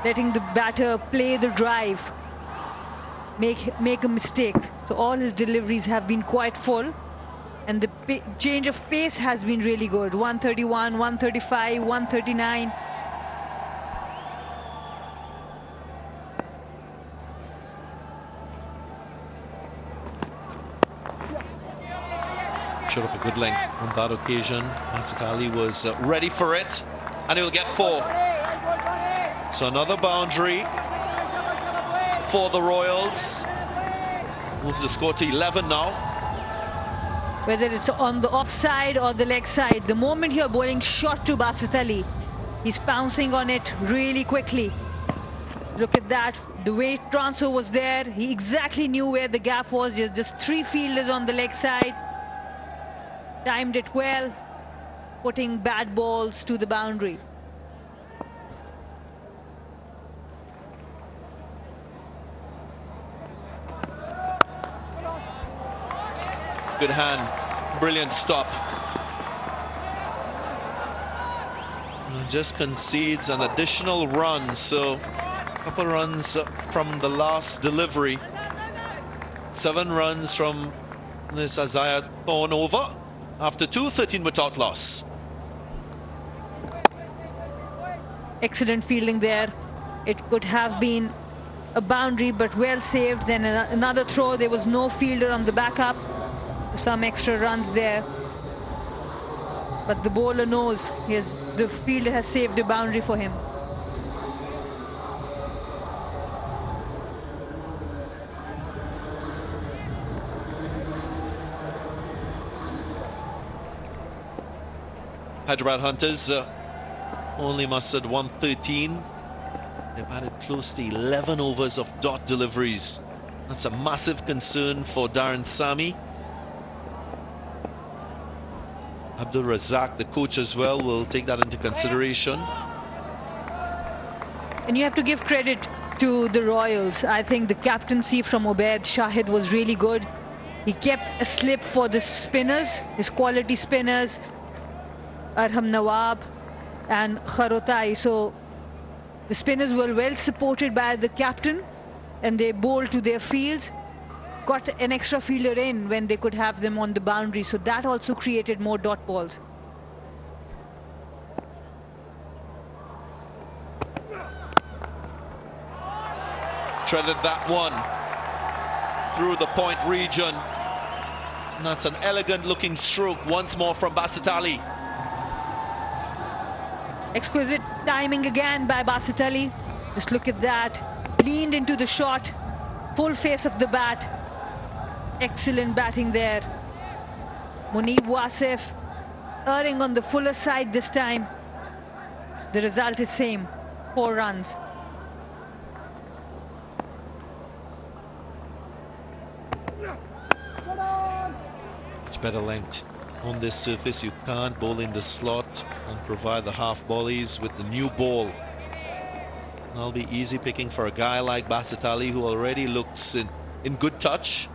letting the batter play the drive, make a mistake. So all his deliveries have been quite full, and the change of pace has been really good. 131, 135, 139. Showed up a good length on that occasion. Basit Ali was ready for it, and he'll get 4. So another boundary for the Royals. Moves the score to 11 now. Whether it's on the offside or the leg side, the moment you're bowling short to Basit Ali, he's pouncing on it really quickly. Look at that. The weight transfer was there. He exactly knew where the gap was. Just 3 fielders on the leg side. Timed it well, putting bad balls to the boundary. Good hand, brilliant stop. And just concedes an additional run, so a couple runs from the last delivery. 7 runs from this Isaiah Thorne over. After 2, 13 without loss. Excellent fielding there. It could have been a boundary, but well saved. Then another throw. There was no fielder on the backup. Some extra runs there. But the bowler knows the fielder has saved a boundary for him. Hyderabad Hunters only mustered 113. They've added close to 11 overs of dot deliveries. That's a massive concern for Darren Sami. Abdul Razak, the coach as well, will take that into consideration. And you have to give credit to the Royals. I think the captaincy from Ubaid Shahid was really good. He kept a slip for the spinners, his quality spinners, Arham Nawab and Kharotai. So the spinners were well supported by the captain and they bowled to their fields, got an extra fielder in when they could have them on the boundary. So that also created more dot balls. Threaded that one through the point region. And that's an elegant looking stroke once more from Basit Ali. Exquisite timing again by Basit Ali. Just look at that. Leaned into the shot. Full face of the bat. Excellent batting there. Munib Wasif erring on the fuller side this time. The result is same. 4 runs. Better length on this surface. You can't bowl in the slot and provide the half volleys with the new ball. That'll be easy picking for a guy like Basit Ali, who already looks in good touch.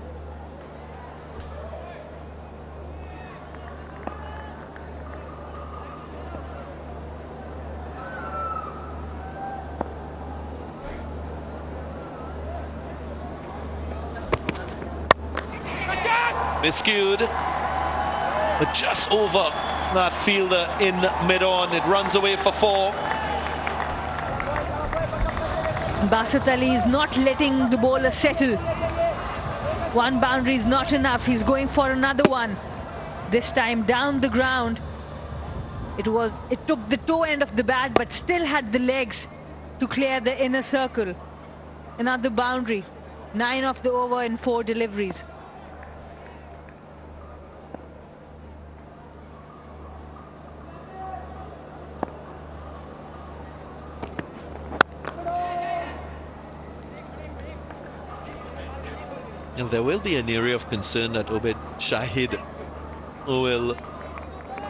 Miscued, but just over that fielder in mid-on. It runs away for 4. Basit Ali is not letting the bowler settle. One boundary is not enough. He's going for another one. This time down the ground. It took the toe end of the bat, but still had the legs to clear the inner circle. Another boundary. 9 of the over in 4 deliveries. And there will be an area of concern that Ubaid Shahid will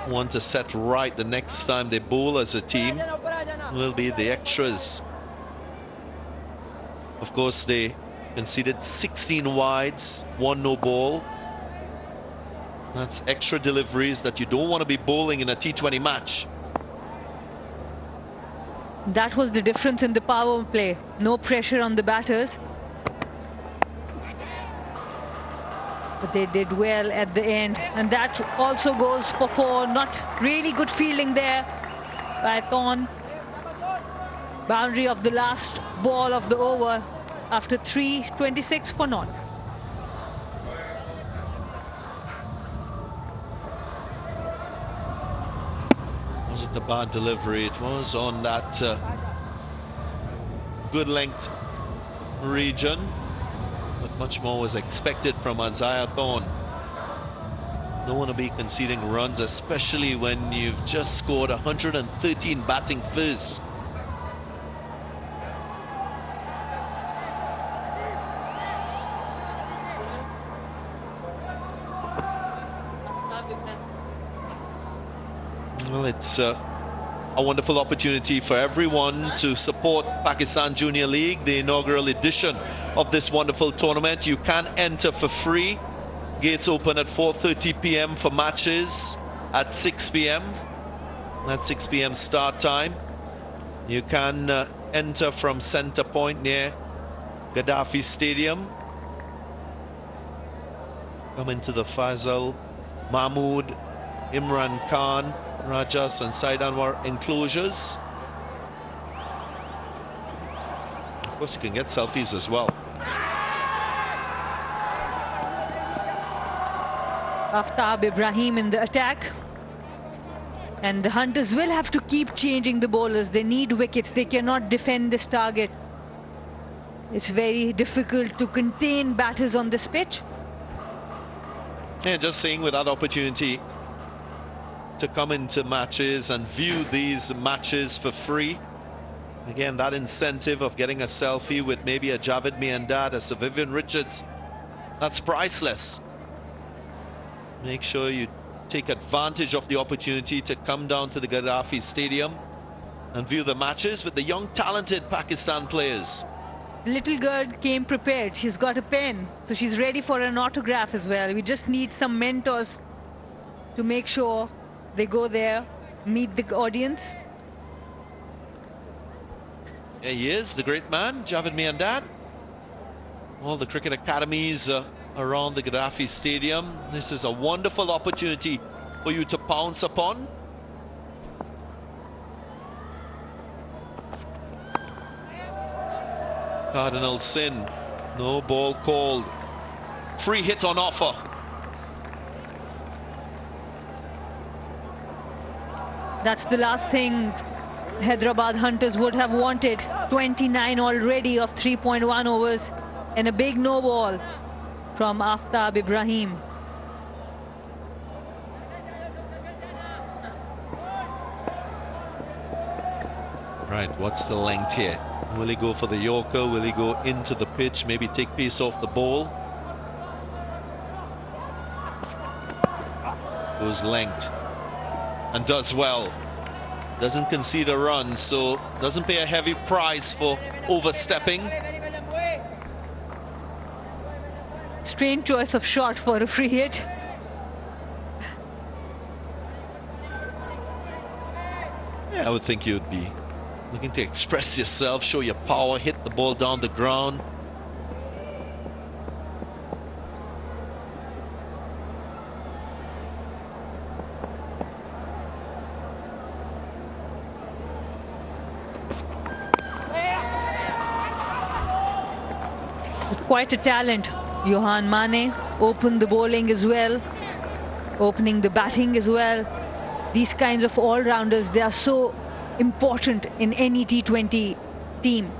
want to set right the next time they bowl as a team. Will be the extras. Of course, they conceded 16 wides, 1 no ball. That's extra deliveries that you don't want to be bowling in a T20 match. That was the difference in the power play. No pressure on the batters. But they did well at the end, and that also goes for 4. Not really good fielding there by Thorn. Boundary of the last ball of the over after 3:26 for naught. Wasn't a bad delivery. It was on that good length region. But much more was expected from Isaiah Thorn. Don't want to be conceding runs, especially when you've just scored 113 batting fizz. Well, it's a wonderful opportunity for everyone to support Pakistan Junior League, the inaugural edition of this wonderful tournament. You can enter for free. Gates open at 4:30 p.m. for matches at 6 p.m. That's 6 p.m. start time. You can enter from center point near Gaddafi Stadium. Come into the Faisal, Mahmood, Imran Khan, Rajas and Said Anwar enclosures. Of course, you can get selfies as well. Aftab Ibrahim in the attack. And the Hunters will have to keep changing the bowlers. They need wickets. They cannot defend this target. It's very difficult to contain batters on this pitch. Yeah, just saying, with that opportunity to come into matches and view these matches for free. Again, that incentive of getting a selfie with maybe a Javed Miandad, a Sir Vivian Richards, that's priceless. Make sure you take advantage of the opportunity to come down to the Gaddafi Stadium and view the matches with the young talented Pakistan players. Little girl came prepared. She's got a pen, so she's ready for an autograph as well. We just need some mentors to make sure they go there, meet the audience. Yeah, he is the great man, Javed Miandad. All the cricket academies around the Gaddafi Stadium. This is a wonderful opportunity for you to pounce upon. Cardinal Sin, no ball called. Free hit on offer. That's the last thing Hyderabad Hunters would have wanted. 29 already of 3.1 overs and a big no ball from Aftab Ibrahim. Right, what's the length here? Will he go for the Yorker? Will he go into the pitch? Maybe take pace off the ball? Goes length and does well. Doesn't concede a run, so doesn't pay a heavy price for overstepping. Strange choice of shot for a free hit. Yeah, I would think you'd be looking to express yourself, show your power, hit the ball down the ground. Quite a talent. Johan Mane opened the bowling as well, opening the batting as well. These kinds of all-rounders, they are so important in any T20 team.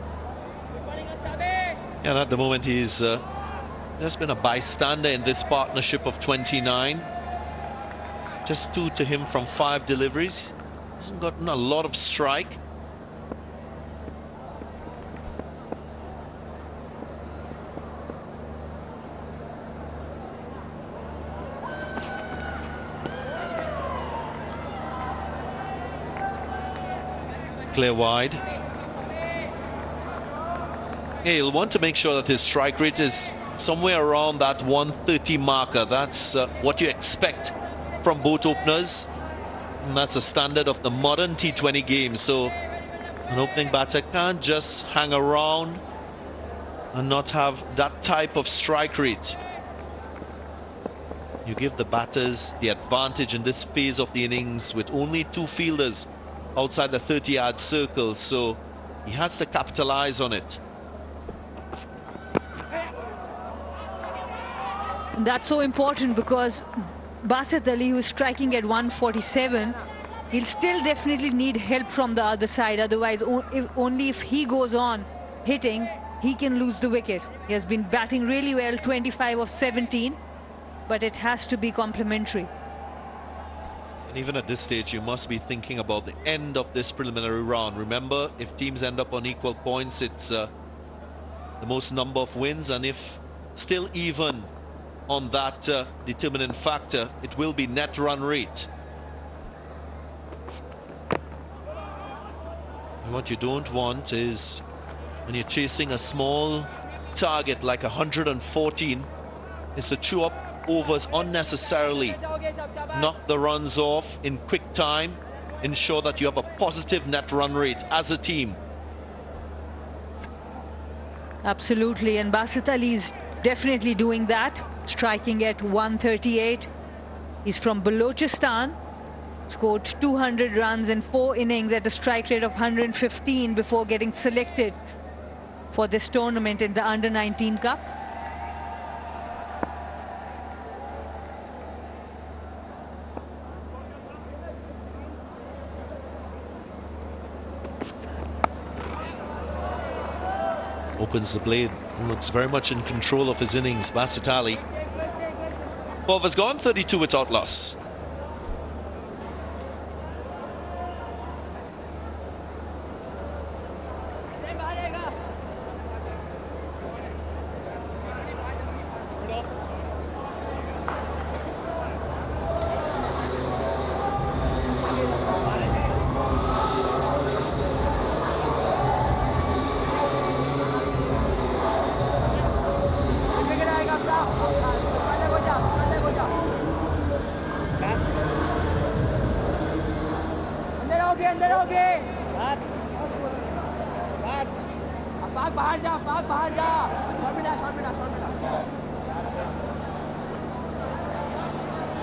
And at the moment he's just been a bystander in this partnership of 29. Just 2 to him from 5 deliveries. Hasn't gotten a lot of strike. Clear wide. Yeah, he'll want to make sure that his strike rate is somewhere around that 130 marker. That's what you expect from both openers. And that's a standard of the modern T20 game. So an opening batter can't just hang around and not have that type of strike rate. You give the batters the advantage in this phase of the innings with only 2 fielders outside the 30-yard circle, so he has to capitalize on it. And that's so important because Basit Ali, who is striking at 147, he'll still definitely need help from the other side. Otherwise, only if he goes on hitting, he can lose the wicket. He has been batting really well, 25 of 17, but it has to be complementary. And even at this stage, you must be thinking about the end of this preliminary round. Remember, if teams end up on equal points, it's the most number of wins, and if still even on that determining factor, it will be net run rate. And what you don't want is, when you're chasing a small target like 114, is to chew up overs unnecessarily, knock the runs off in quick time, ensure that you have a positive net run rate as a team. Absolutely, and Basit Ali is definitely doing that, striking at 138. He's from Balochistan, scored 200 runs in 4 innings at a strike rate of 115 before getting selected for this tournament in the Under-19 Cup. Opens the blade, looks very much in control of his innings, Basit Ali. 12 has gone, 32 without loss.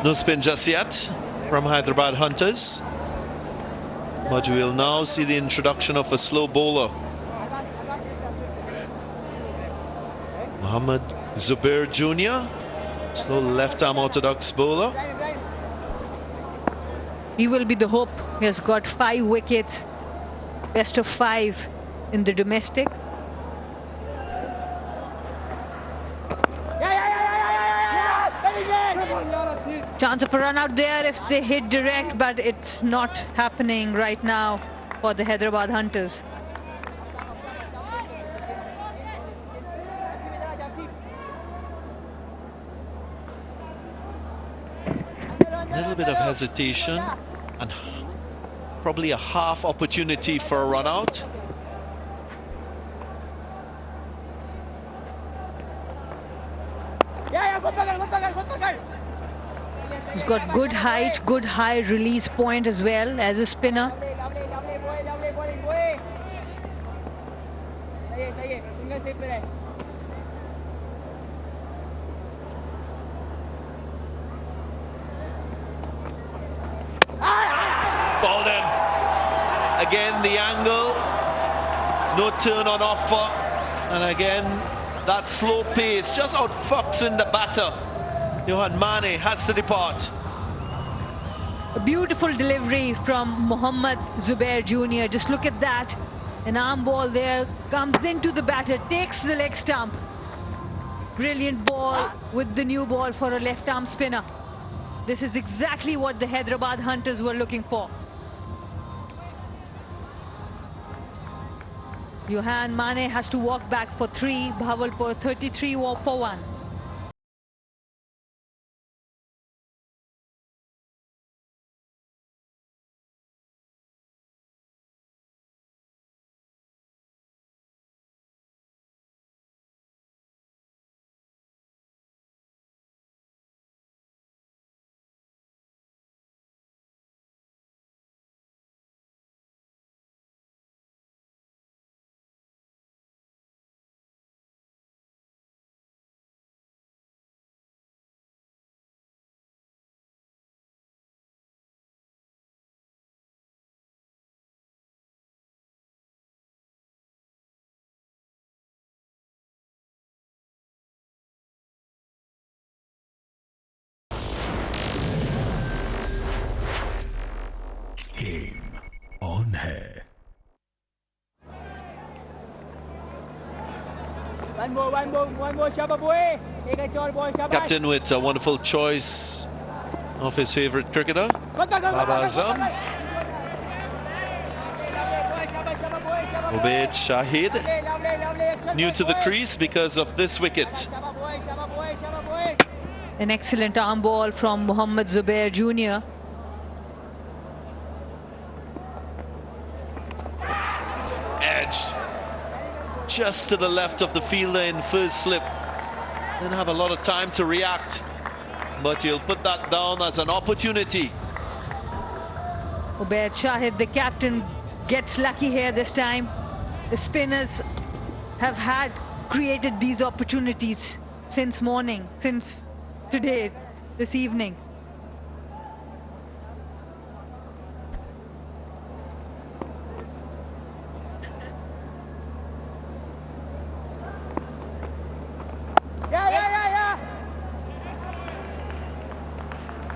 No spin just yet from Hyderabad Hunters, but we will now see the introduction of a slow bowler. Mohammad Zubair Jr., slow left-arm orthodox bowler. He will be the hope. He has got 5 wickets, best of 5 in the domestic. Chance of a run out there if they hit direct, but it's not happening right now for the Hyderabad Hunters. A little bit of hesitation and probably a half opportunity for a run out. He's got good height, good high release point as well as a spinner. Bowled in. Again the angle, no turn on offer, and again that slow pace just outfoxing the batter. Johan Mane has to depart. A beautiful delivery from Mohammad Zubair Jr. Just look at that. An arm ball there, comes into the batter, takes the leg stump. Brilliant ball with the new ball for a left arm spinner. This is exactly what the Hyderabad Hunters were looking for. Johan Mane has to walk back for 3. Bahawalpur 33 for 1. Game on है। Captain with a wonderful choice of his favourite cricketer, Baba Azam. Ubaid Shahid, new to the crease because of this wicket. An excellent arm ball from Mohammad Zubair Jr. Edged just to the left of the fielder in first slip. Didn't have a lot of time to react, but he'll put that down as an opportunity. Ubaid Shahid, the captain, gets lucky here this time. The spinners have created these opportunities since morning, since today, this evening.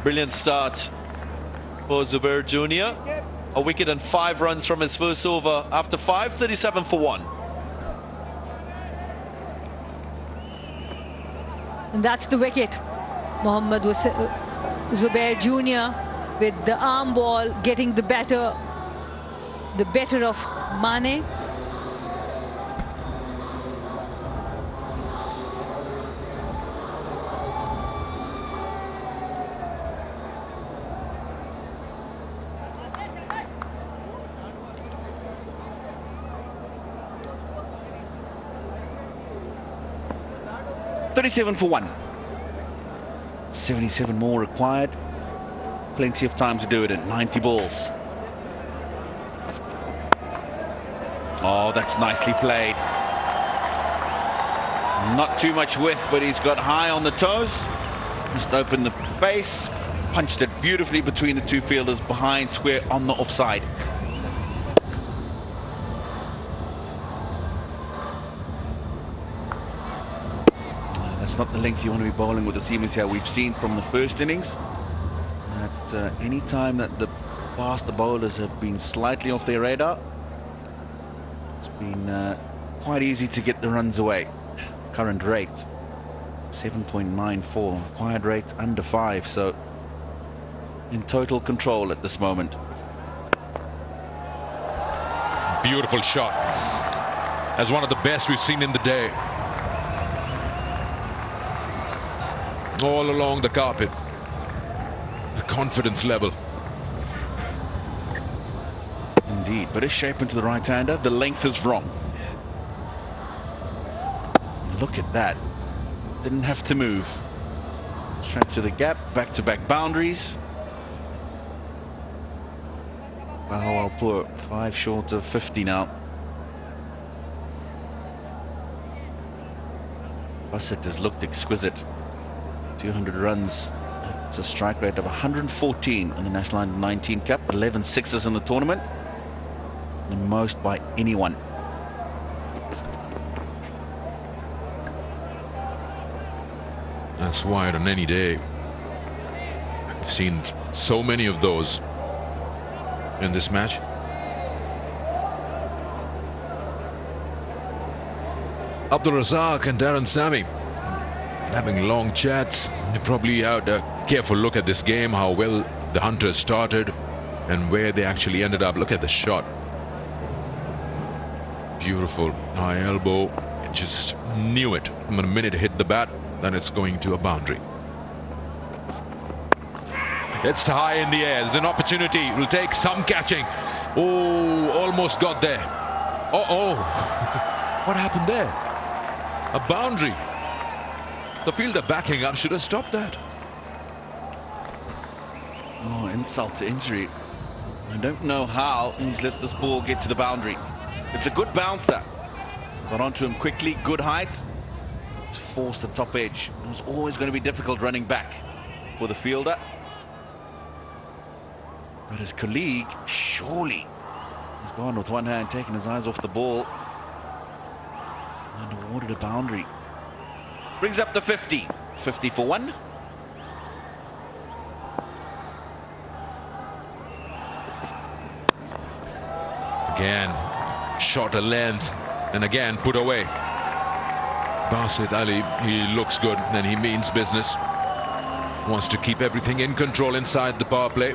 Brilliant start for Zubair Jr. A wicket and 5 runs from his first over after 5, 37 for 1. And that's the wicket. Mohammad Zubair Jr. with the arm ball getting the better of Mane. For 1. 77 more required. Plenty of time to do it at 90 balls. Oh, that's nicely played. Not too much width, but he's got high on the toes. Just opened the base, punched it beautifully between the two fielders behind square on the offside. That's not the length you want to be bowling with the seamers here. We've seen from the first innings that any time that the faster bowlers have been slightly off their radar, it's been quite easy to get the runs away. Current rate 7.94, required rate under 5, so in total control at this moment. Beautiful shot. As one of the best we've seen in the day. All along the carpet. The confidence level. Indeed, but it's shape into the right-hander. The length is wrong. Look at that. Didn't have to move. Straight to the gap, back-to-back boundaries. Bahawalpur 5 short of 50 now. Bassett has looked exquisite. 200 runs. It's a strike rate of 114 in the National Under-19 Cup. 11 sixes in the tournament. The most by anyone. That's wide on any day. I've seen so many of those in this match. Abdul Razak and Darren Sammy having long chats. They probably had a careful look at this game, how well the Hunters started and where they actually ended up. Look at the shot. Beautiful high elbow. It just knew it. From the minute it hit the bat, then it's going to a boundary. It's high in the air. There's an opportunity. It will take some catching. Oh, almost got there. Uh-oh. What happened there? A boundary. The fielder backing up should have stopped that. Oh, insult to injury. I don't know how he's let this ball get to the boundary. It's a good bouncer. Got onto him quickly, good height. To force the top edge. It was always going to be difficult running back for the fielder. But his colleague, surely, has gone with one hand, taking his eyes off the ball, and awarded a boundary. Brings up the 50. 50 for 1. Again, shot a length, and again put away. Basit Ali, he looks good, and he means business. Wants to keep everything in control inside the power play.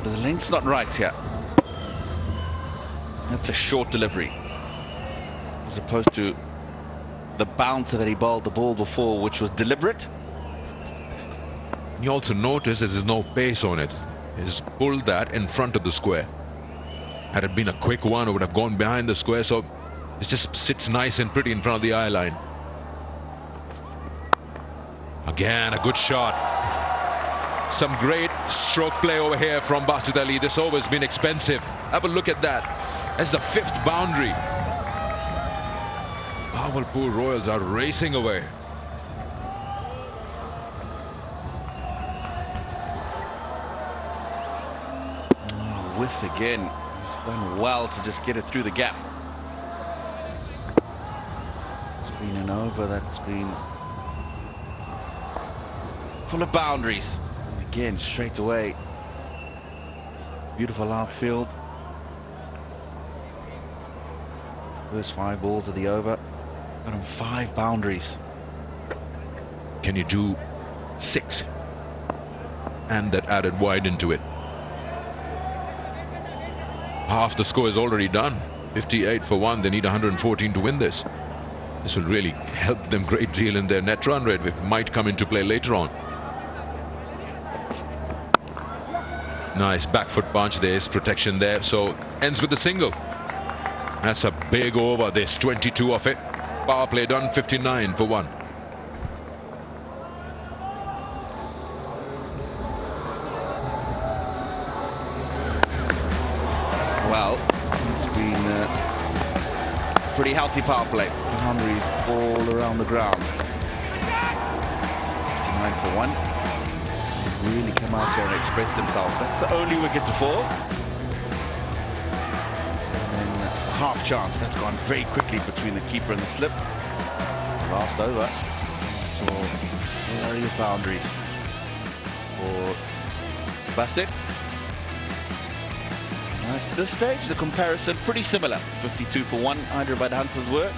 The length's not right here. That's a short delivery, as opposed to the bouncer that he bowled the ball before, which was deliberate. You also notice that there's no pace on it. He's pulled that in front of the square. Had it been a quick one, it would have gone behind the square, so it just sits nice and pretty in front of the eye line. Again, a good shot. Some great stroke play over here from Basit Ali. This over has been expensive. Have a look at that. That's the 5th boundary. Bahawalpur Royals are racing away. Oh, whiff again. He's done well to just get it through the gap. It's been an over that's been full of boundaries. Again, straight away. Beautiful outfield. First 5 balls of the over. Got him 5 boundaries. Can you do 6? And that added wide into it. Half the score is already done. 58 for 1. They need 114 to win this. This will really help them a great deal in their net run rate, which might come into play later on. Nice back foot punch. There's protection there. So ends with a single. That's a big over. There's 22 of it. Power play done. 59 for 1. pretty healthy power play. Boundaries all around the ground. 59 for 1. Really come out there and express themselves. That's the only wicket to fall. And then half chance. That's gone very quickly between the keeper and the slip. Last over. So area of boundaries for Bassett. At this stage, the comparison pretty similar. 52 for 1, Hyderabad Hunters were.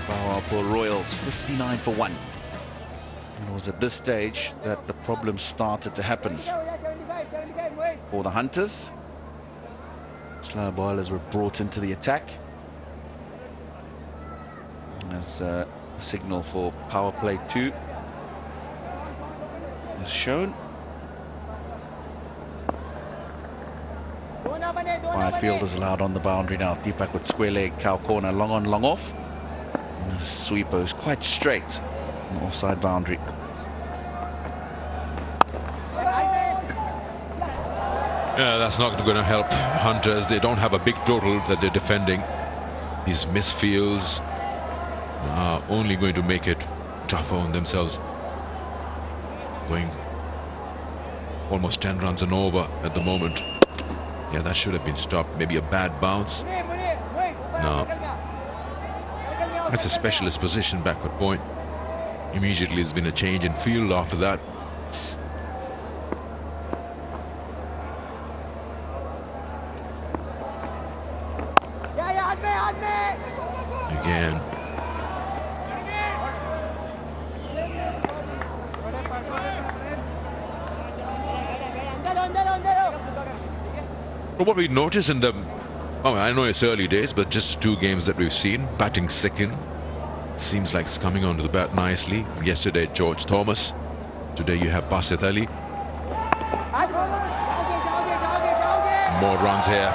Bahawalpur Royals, 59 for 1. And it was at this stage that the problems started to happen for the Hunters. Slow bowlers were brought into the attack as a signal for power play 2 is shown. 5 fielders allowed on the boundary now. Deepak with square leg, cow corner, long on, long off. And the sweeper is quite straight on the offside boundary. Yeah, that's not going to help Hunters. They don't have a big total that they're defending. These misfields are only going to make it tougher on themselves. Going almost 10 runs and over at the moment. Yeah, that should have been stopped. Maybe a bad bounce. No. That's a specialist position, backward point. Immediately there's been a change in field after that. Again. But what we notice in the, I know it's early days, but just 2 games that we've seen, batting second, seems like it's coming onto the bat nicely. Yesterday, George Thomas. Today you have Basit Ali. More runs here.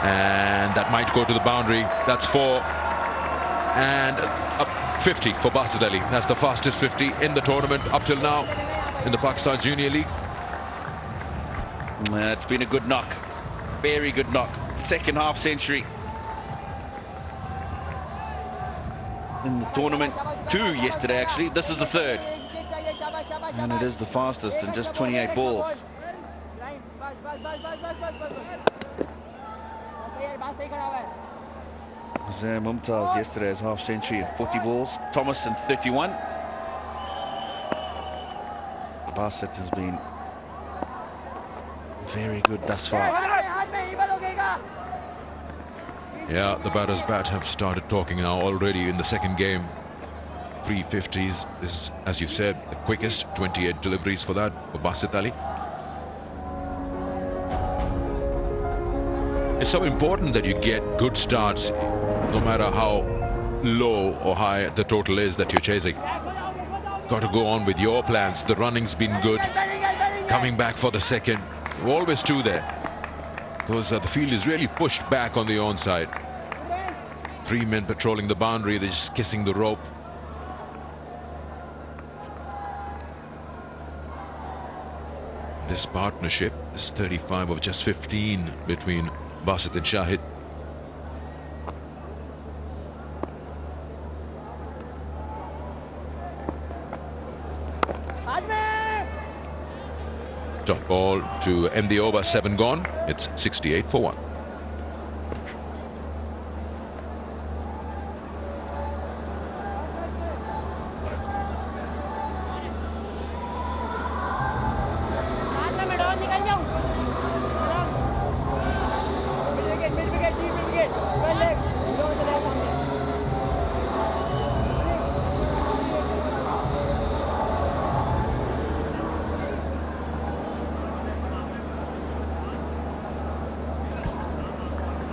And that might go to the boundary. That's 4. And up 50 for Basit Ali. That's the fastest 50 in the tournament up till now in the Pakistan Junior League. It's been a good knock. Very good knock. Second half century in the tournament. 2 yesterday actually. This is the 3rd. And it is the fastest in just 28 balls. Zair Mumtaz yesterday's half century at 40 balls. Thomas in 31. Bassett has been very good thus far. Yeah, the batter's bat have started talking now already in the second game. 350s is, as you said, the quickest. 28 deliveries for that for Basit Ali. It's so important that you get good starts, no matter how low or high the total is that you're chasing. Got to go on with your plans. The running's been good. Coming back for the second. Always 2 there. Because the field is really pushed back on the onside. 3 men patrolling the boundary. They're just kissing the rope. This partnership is 35 of just 15 between Basit and Shahid. Dot ball to end the over, 7 gone. It's 68 for 1.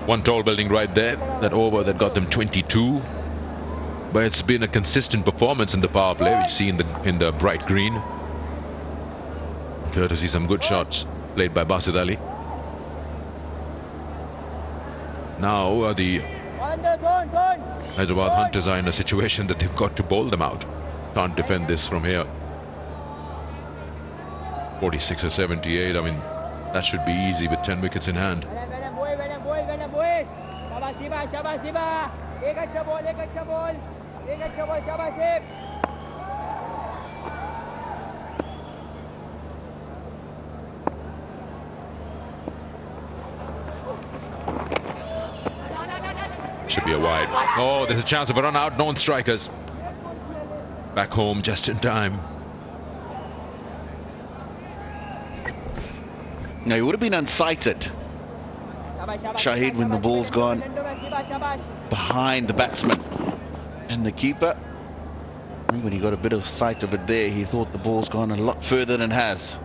One tall building right there, that over that got them 22. But it's been a consistent performance in the power play. We see in the bright green. Courtesy some good shots played by Basit Ali. Now the Hyderabad Hunters are in a situation that they've got to bowl them out. Can't defend this from here. 46 or 78, I mean, that should be easy with 10 wickets in hand. Should be a wide. Oh, there's a chance of a run out. No strikers. Back home just in time. No, he would have been unsighted, Shahid, when the ball's gone behind the batsman and the keeper. I think when he got a bit of sight of it there, he thought the ball's gone a lot further than it has.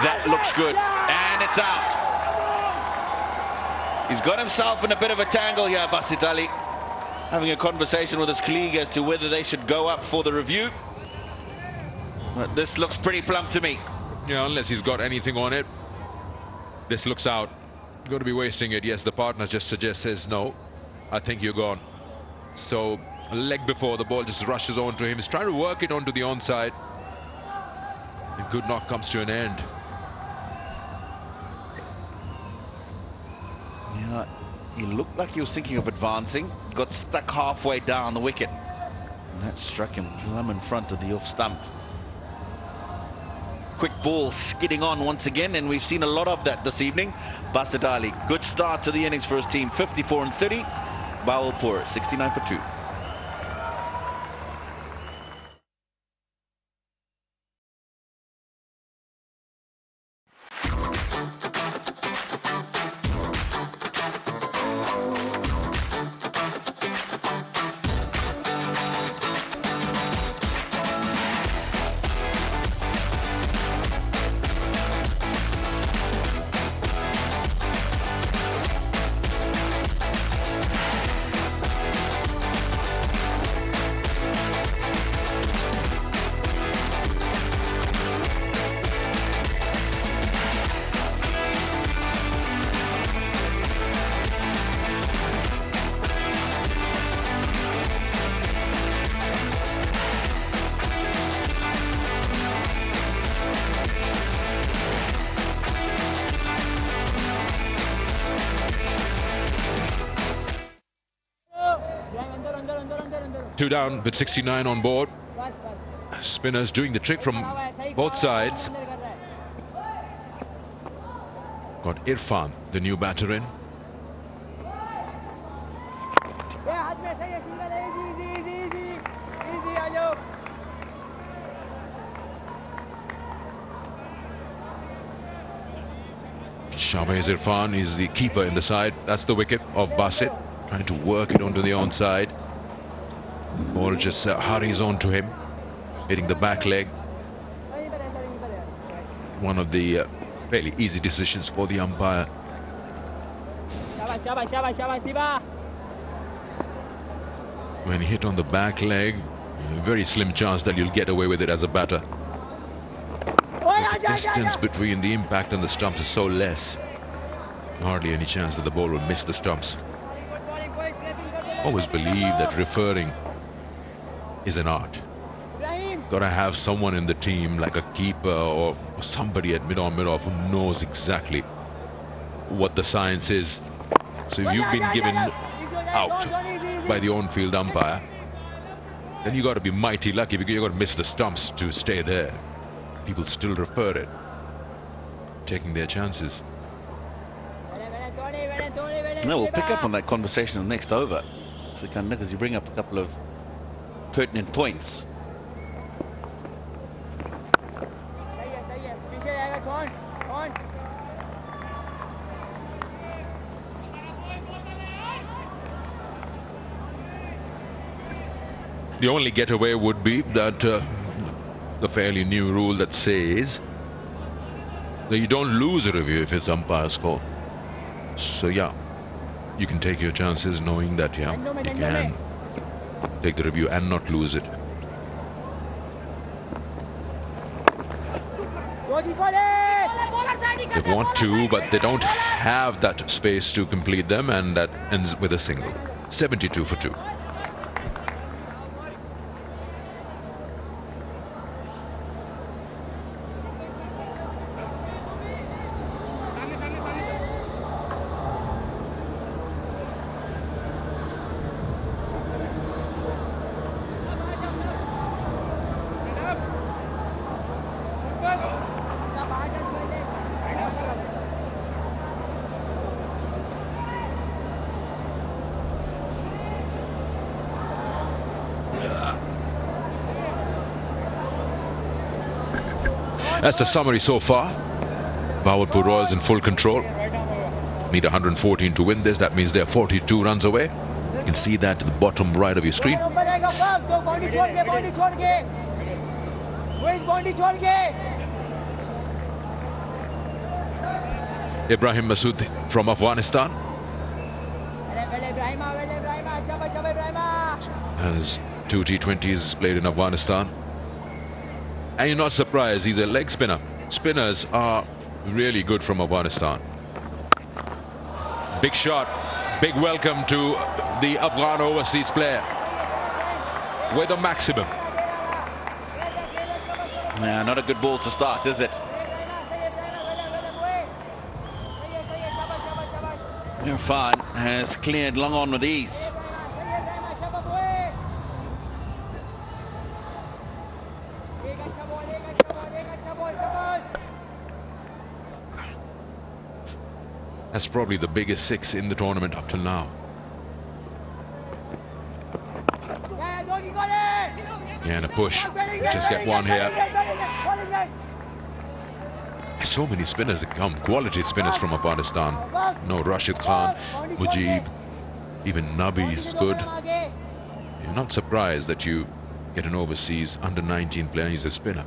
That looks good, and it's out. He's got himself in a bit of a tangle here, Basit Ali, having a conversation with his colleague as to whether they should go up for the review. But this looks pretty plump to me. Yeah, unless he's got anything on it. This looks out. Going to be wasting it. Yes, the partner just says no. I think you're gone. So a leg before the ball just rushes onto him. He's trying to work it onto the onside. A good knock comes to an end. Yeah, he looked like he was thinking of advancing. Got stuck halfway down the wicket. And that struck him plumb in front of the off stump. Quick ball skidding on once again, and we've seen a lot of that this evening. Basit Ali, good start to the innings for his team, 54 and 30. Bahawalpur, 69 for 2. Two down with 69 on board. Spinners doing the trick from both sides. Got Irfan, the new batter, in. Shahbaz Irfan is the keeper in the side. That's the wicket of Basit. Trying to work it onto the onside. Ball just hurries on to him, hitting the back leg. One of the fairly easy decisions for the umpire. When hit on the back leg, very slim chance that you'll get away with it as a batter. The distance between the impact and the stumps is so less. Hardly any chance that the ball will miss the stumps. Always believe that referring is an art. Gotta have someone in the team like a keeper or somebody at mid-on, mid-off who knows exactly what the science is. So if you've been given out by the on-field umpire, then you got to be mighty lucky because you got to miss the stumps to stay there. People still refer it, taking their chances. No, we'll pick up on that conversation in the next over. So because you bring up a couple of pertinent points. The only getaway would be that the fairly new rule that says that you don't lose a review if it's umpire's call. So yeah, you can take your chances knowing that you can take the review and not lose it. They want to, but they don't have that space to complete them, and that ends with a single. 72 for 2. That's the summary so far. Bahawalpur Royals in full control. Need 114 to win this. That means they're 42 runs away. You can see that at the bottom right of your screen. Ibrahim Masood from Afghanistan has 2 T20s played in Afghanistan. And you're not surprised, he's a leg spinner. Spinners are really good from Afghanistan. Big shot, big welcome to the Afghan overseas player with a maximum. Yeah, not a good ball to start, is it? Irfan has cleared long on with ease. That's probably the biggest 6 in the tournament up till now. Yeah, and a push. Just get one here. So many spinners that come, quality spinners from Afghanistan. No, Rashid Khan, Mujib, even Nabi is good. You're not surprised that you get an overseas under 19 player. He's a spinner.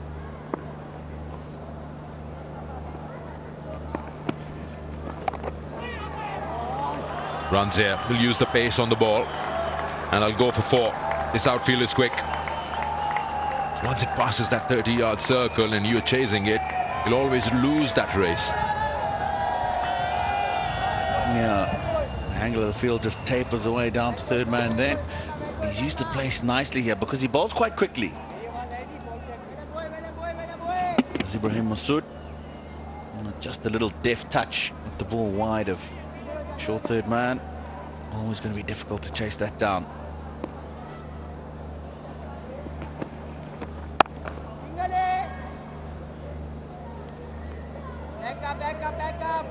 Runs here, will use the pace on the ball, and I'll go for 4. This outfield is quick. Once it passes that 30-yard circle and you're chasing it, you'll always lose that race. Yeah, the angle of the field just tapers away down to third man there. He's used the place nicely here because he bowls quite quickly. As Ibrahim Masood, just a little deft touch with the ball wide of short third man. Always going to be difficult to chase that down. Back up.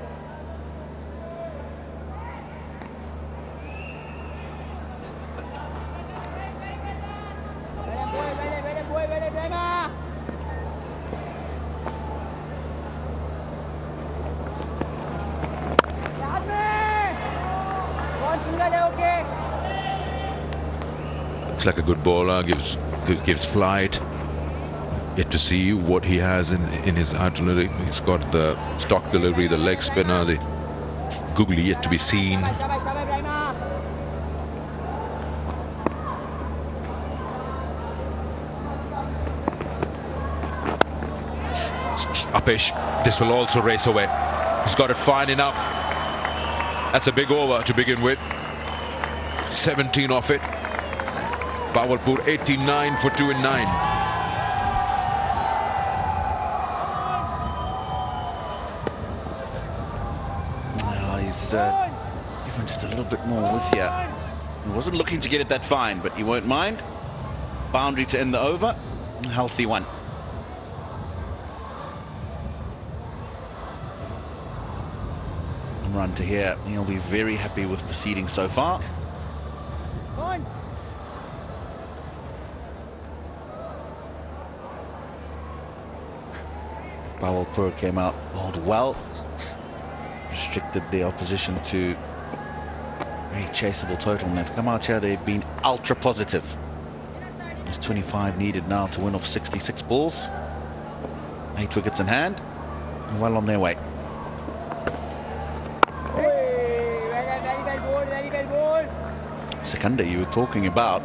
Looks like a good bowler, gives flight. Yet to see what he has in his artillery. He's got the stock delivery, the leg spinner, the googly yet to be seen. Upish, this will also race away. He's got it fine enough. That's a big over to begin with. 17 off it. Bahawalpur 89 for 2 and 9. Even just a little bit more with you. He wasn't looking to get it that fine, but he won't mind. Boundary to end the over. A healthy one. And run to here. He'll be very happy with proceeding so far. Bahawalpur came out, bowled well. Restricted the opposition to very chaseable total, and they've come out here, they've been ultra positive. There's 25 needed now to win off 66 balls. 8 wickets in hand, and well on their way. Sikandar, you were talking about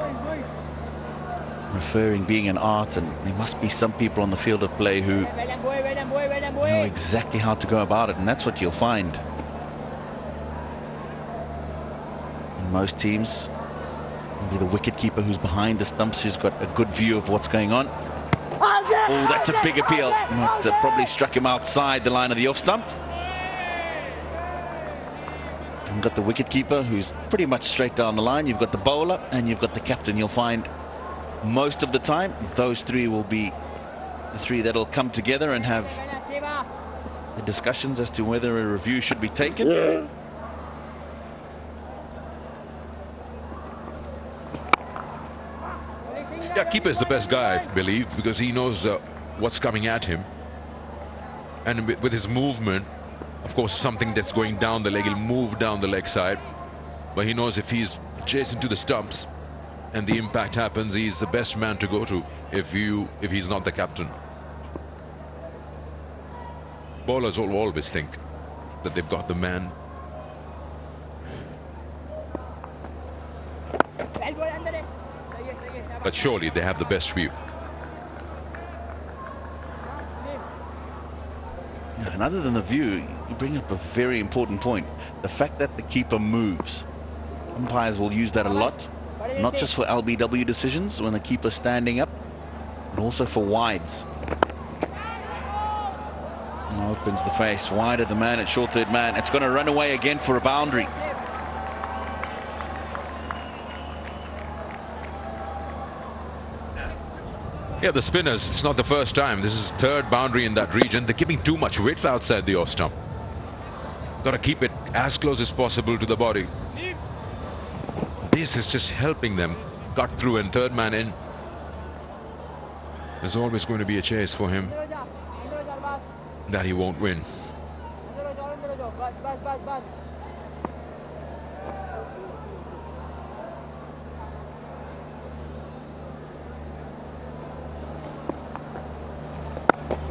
referring being an art, and there must be some people on the field of play who know exactly how to go about it, and that's what you'll find in most teams. It'll be the wicketkeeper who's behind the stumps, who's got a good view of what's going on. Oh, that's a big appeal. But, probably struck him outside the line of the off stump. You've got the wicketkeeper who's pretty much straight down the line. You've got the bowler and you've got the captain. You'll find most of the time those three will be the three that'll come together and have the discussions as to whether a review should be taken. Yeah, keeper is the best guy, I believe, because he knows what's coming at him. and with his movement, of course, something that's going down the leg, he'll move down the leg side. But he knows if he's chasing to the stumps and the impact happens, he's the best man to go to if he's not the captain. Bowlers will always think that they've got the man. But surely they have the best view. And other than the view, you bring up a very important point. The fact that the keeper moves. Umpires will use that a lot, not just for LBW decisions when the keeper's standing up, but also for wides. And opens the face wide of the man at short third man. It's going to run away again for a boundary. Yeah, the spinners, it's not the first time. This is third boundary in that region. They're giving too much width outside the off stump. Got to keep it as close as possible to the body. This is just helping them cut through, and third man in. There's always going to be a chase for him that he won't win.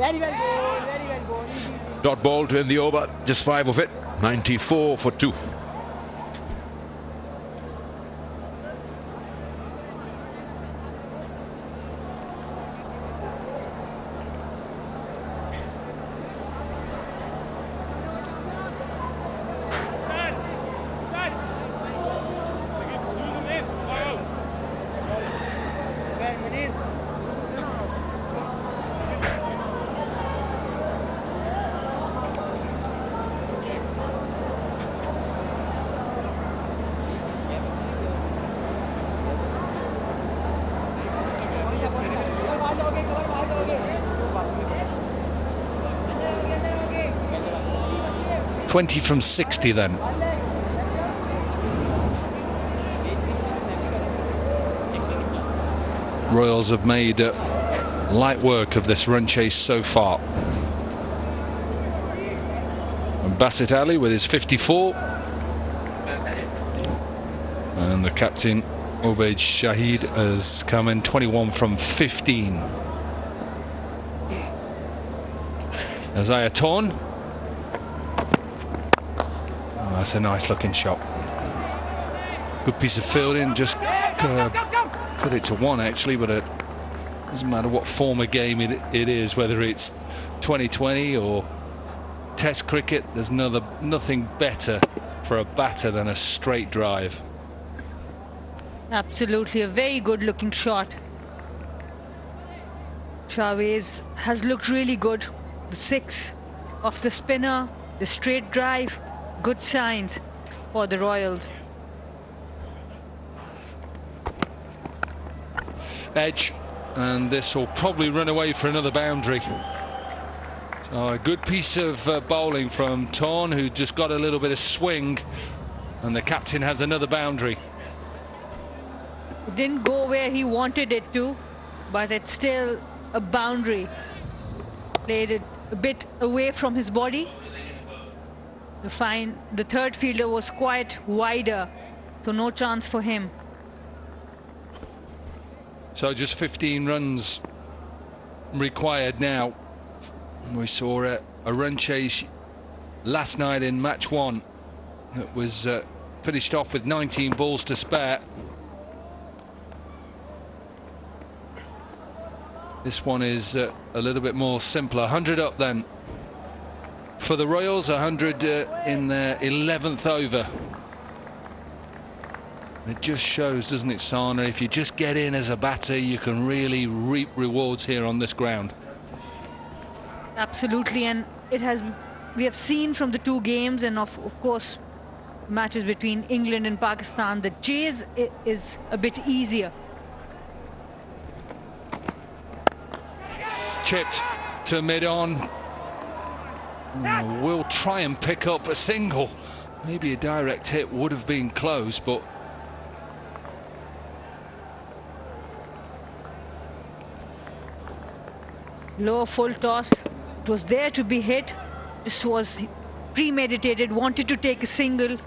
Very well bowled, very well bowled. Dot ball to end the over, just 5 of it, 94 for 2. $20 from 60 then. Royals have made light work of this run chase so far. And Basit Ali with his 54. And the captain, Obaid Shahid, has come in 21 from 15. Isaiah Torn. That's a nice looking shot. Good piece of fielding, just put it to one actually, but it doesn't matter what form of game it is, whether it's 2020 or Test cricket, there's nothing better for a batter than a straight drive. Absolutely, a very good looking shot. Chavez has looked really good. The 6 of the spinner, the straight drive, good signs for the Royals. Edge, and this will probably run away for another boundary. So a good piece of bowling from Torn, who just got a little bit of swing, and the captain has another boundary. It didn't go where he wanted it to, but it's still a boundary. Played it a bit away from his body. The third fielder was quite wider, so no chance for him. So just 15 runs required now. We saw a run chase last night in match 1. It was finished off with 19 balls to spare. This one is a little bit more simpler. 100 up then for the Royals, 100 in their 11th over. It just shows, doesn't it, Sana, if you just get in as a batter, you can really reap rewards here on this ground. Absolutely, and we have seen from the 2 games, and of course matches between England and Pakistan, the chase is a bit easier. Chipped to mid-on. Will try and pick up a single. Maybe a direct hit would have been close, but low full toss It was there to be hit. This was premeditated, wanted to take a single.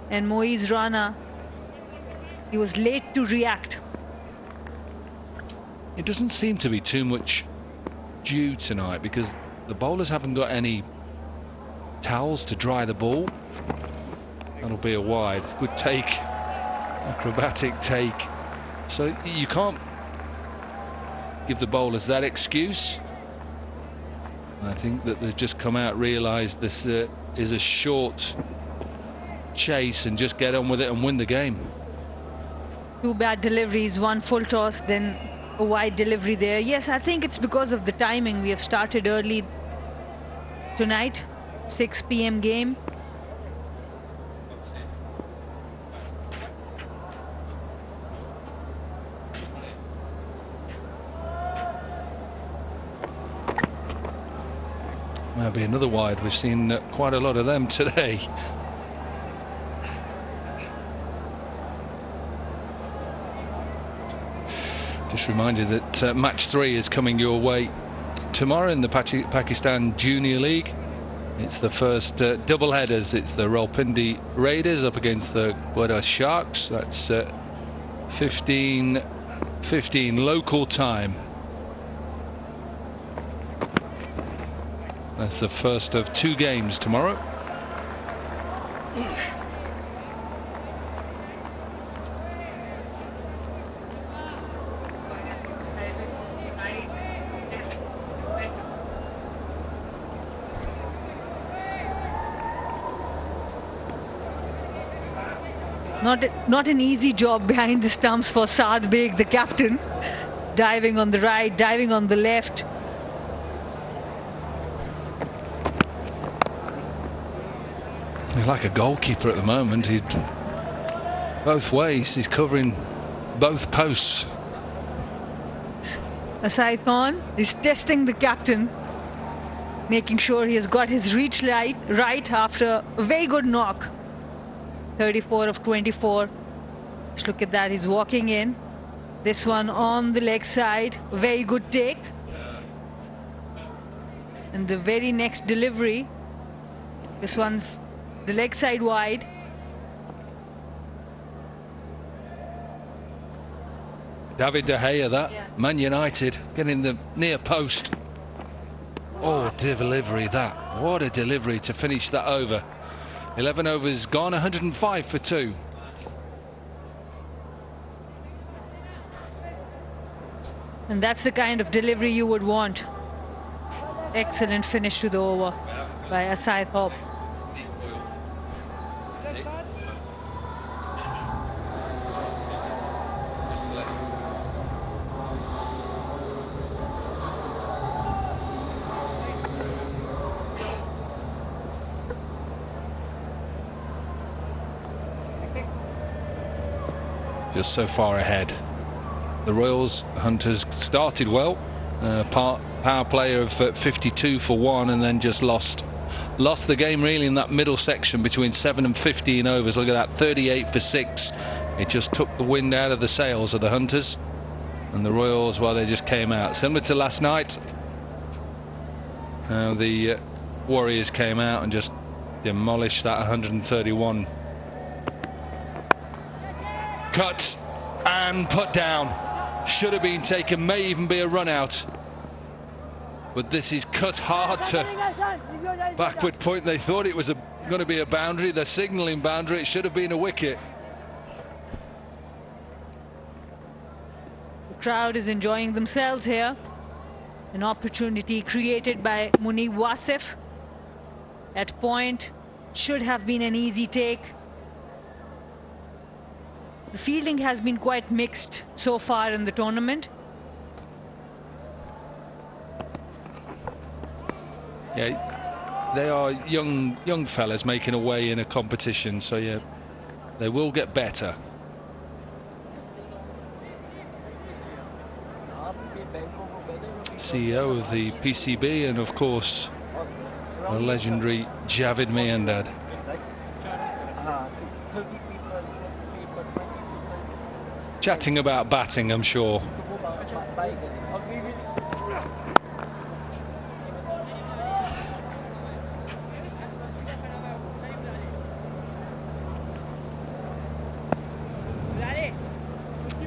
And Moeez Rana, he was late to react. It doesn't seem to be too much dew tonight because the bowlers haven't got any towels to dry the ball. That'll be a wide. Good take. Acrobatic take. So you can't give the bowlers that excuse. I think that they've just come out, realised this is a short chase and just get on with it and win the game. Two bad deliveries, one full toss, then a wide delivery there. Yes, I think it's because of the timing. We have started early tonight, 6 p.m. game. Might be another wide. We've seen quite a lot of them today. Just remind you that match 3 is coming your way tomorrow in the Pakistan Junior League. It's the first double headers. It's the Rawalpindi Raiders up against the Quetta Sharks. That's 15:15 local time. That's the first of 2 games tomorrow. Not an easy job behind the stumps for Saad Beg, the captain. Diving on the right, diving on the left. He's like a goalkeeper at the moment. He's both ways. He's covering both posts. Asai Khan is testing the captain, making sure he has got his reach right after a very good knock. 34 of 24. Just look at that. He's walking in. This one on the leg side. Very good take. And the very next delivery. This one's the leg side wide. David De Gea, that. Yeah. Man United getting the near post. Oh, delivery that. What a delivery to finish that over. 11 overs gone, 105 for 2. And that's the kind of delivery you would want. Excellent finish to the over by Asai Khan. Just so far ahead. The Royals Hunters started well. Power play of 52 for 1 and then just lost the game really in that middle section between 7 and 15 overs. Look at that, 38 for 6. It just took the wind out of the sails of the Hunters. And the Royals, well, they just came out. Similar to last night, the Warriors came out and just demolished that 131. Cut and put down. Should have been taken, may even be a run out. But this is cut hard to backward point. They thought it was going to be a boundary. They're signalling boundary. It should have been a wicket. The crowd is enjoying themselves here. An opportunity created by Munib Wasif. At point, should have been an easy take. The fielding has been quite mixed so far in the tournament. Yeah, they are young fellas making a way in a competition, so yeah, they will get better. CEO of the PCB and of course the legendary Javed Miandad. Chatting about batting, I'm sure.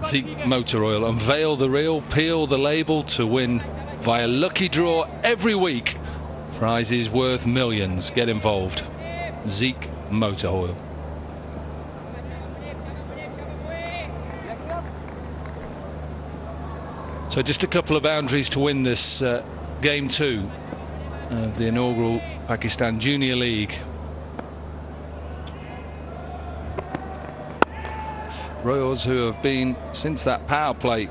Zeke Motor Oil. Unveil the reel, peel the label to win via lucky draw every week. Prizes worth millions. Get involved. Zeke Motor Oil. So just a couple of boundaries to win this game 2 of the inaugural Pakistan Junior League. Royals, who have been, since that power play,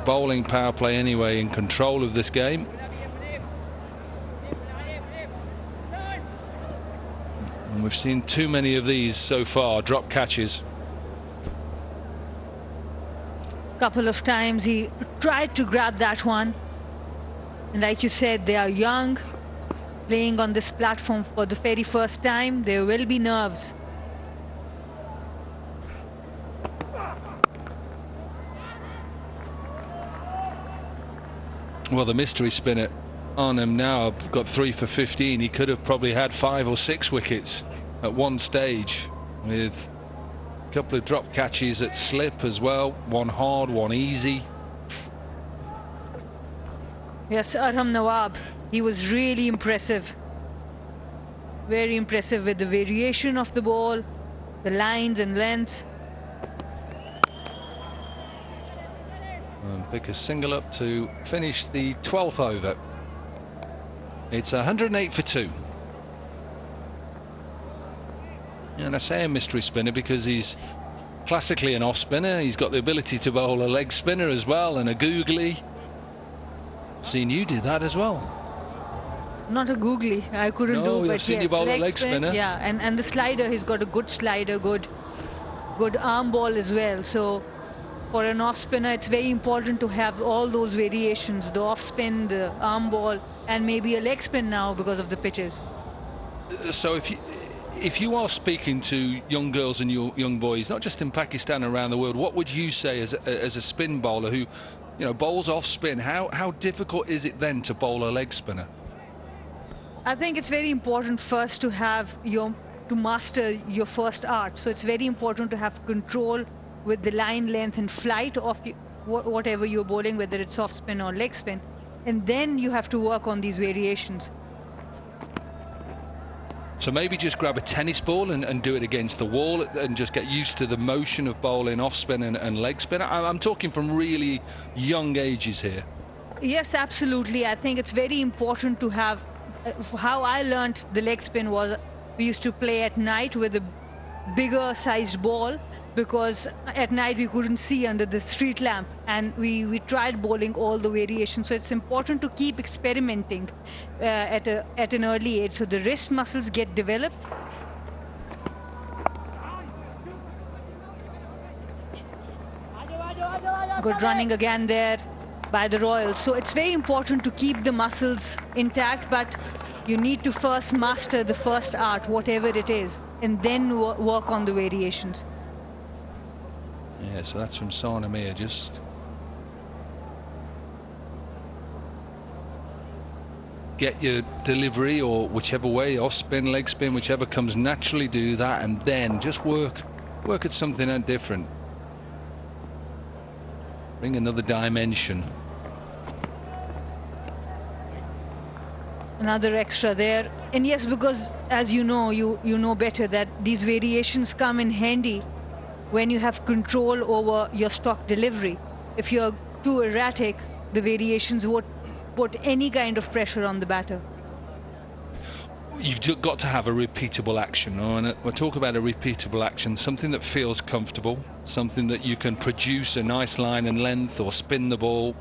bowling power play anyway, in control of this game. And we've seen too many of these so far, drop catches. Couple of times he tried to grab that one, and like you said, they are young, playing on this platform for the very first time. There will be nerves. Well, the mystery spinner on him now, got 3 for 15. He could have probably had 5 or 6 wickets at one stage, with a couple of drop catches at slip as well. One hard, one easy. Yes, Arham Nawab, he was really impressive. Very impressive with the variation of the ball, the lines and lengths. And pick a single up to finish the 12th over. It's 108 for 2. And I say a mystery spinner because he's classically an off spinner. He's got the ability to bowl a leg spinner as well, and a googly. Seen you do that as well. Not a googly, I couldn't do, but I've seen yes, you bowl a leg spinner. Yeah, and the slider, he's got a good slider, good arm ball as well. So for an off spinner, it's very important to have all those variations: the off spin, the arm ball, and maybe a leg spin now because of the pitches. So if you are speaking to young girls and young boys, not just in Pakistan, around the world, what would you say as a spin bowler who, you know, bowls off spin? How difficult is it then to bowl a leg spinner? I think it's very important first to have to master your first art. So it's very important to have control with the line length and flight of whatever you're bowling, whether it's off spin or leg spin, and then you have to work on these variations. So maybe just grab a tennis ball and do it against the wall and just get used to the motion of bowling off spin and leg spin. I'm talking from really young ages here. Yes, absolutely. I think it's very important to have. How I learned the leg spin was, we used to play at night with a bigger sized ball, because at night we couldn't see under the street lamp, and we tried bowling all the variations. So it's important to keep experimenting at an early age, so the wrist muscles get developed. Good running again there by the Royals. So it's very important to keep the muscles intact, but you need to first master the first art, whatever it is, and then work on the variations. Yeah, so that's from Sana Mir. Just get your delivery, or whichever way, off spin, leg spin, whichever comes naturally, do that, and then just work at something different. Bring another dimension. Another extra there. And yes, because as you know better that these variations come in handy when you have control over your stock delivery. If you're too erratic, the variations won't put any kind of pressure on the batter. You've got to have a repeatable action, and we'll talk about a repeatable action, something that feels comfortable, something that you can produce a nice line and length or spin the ball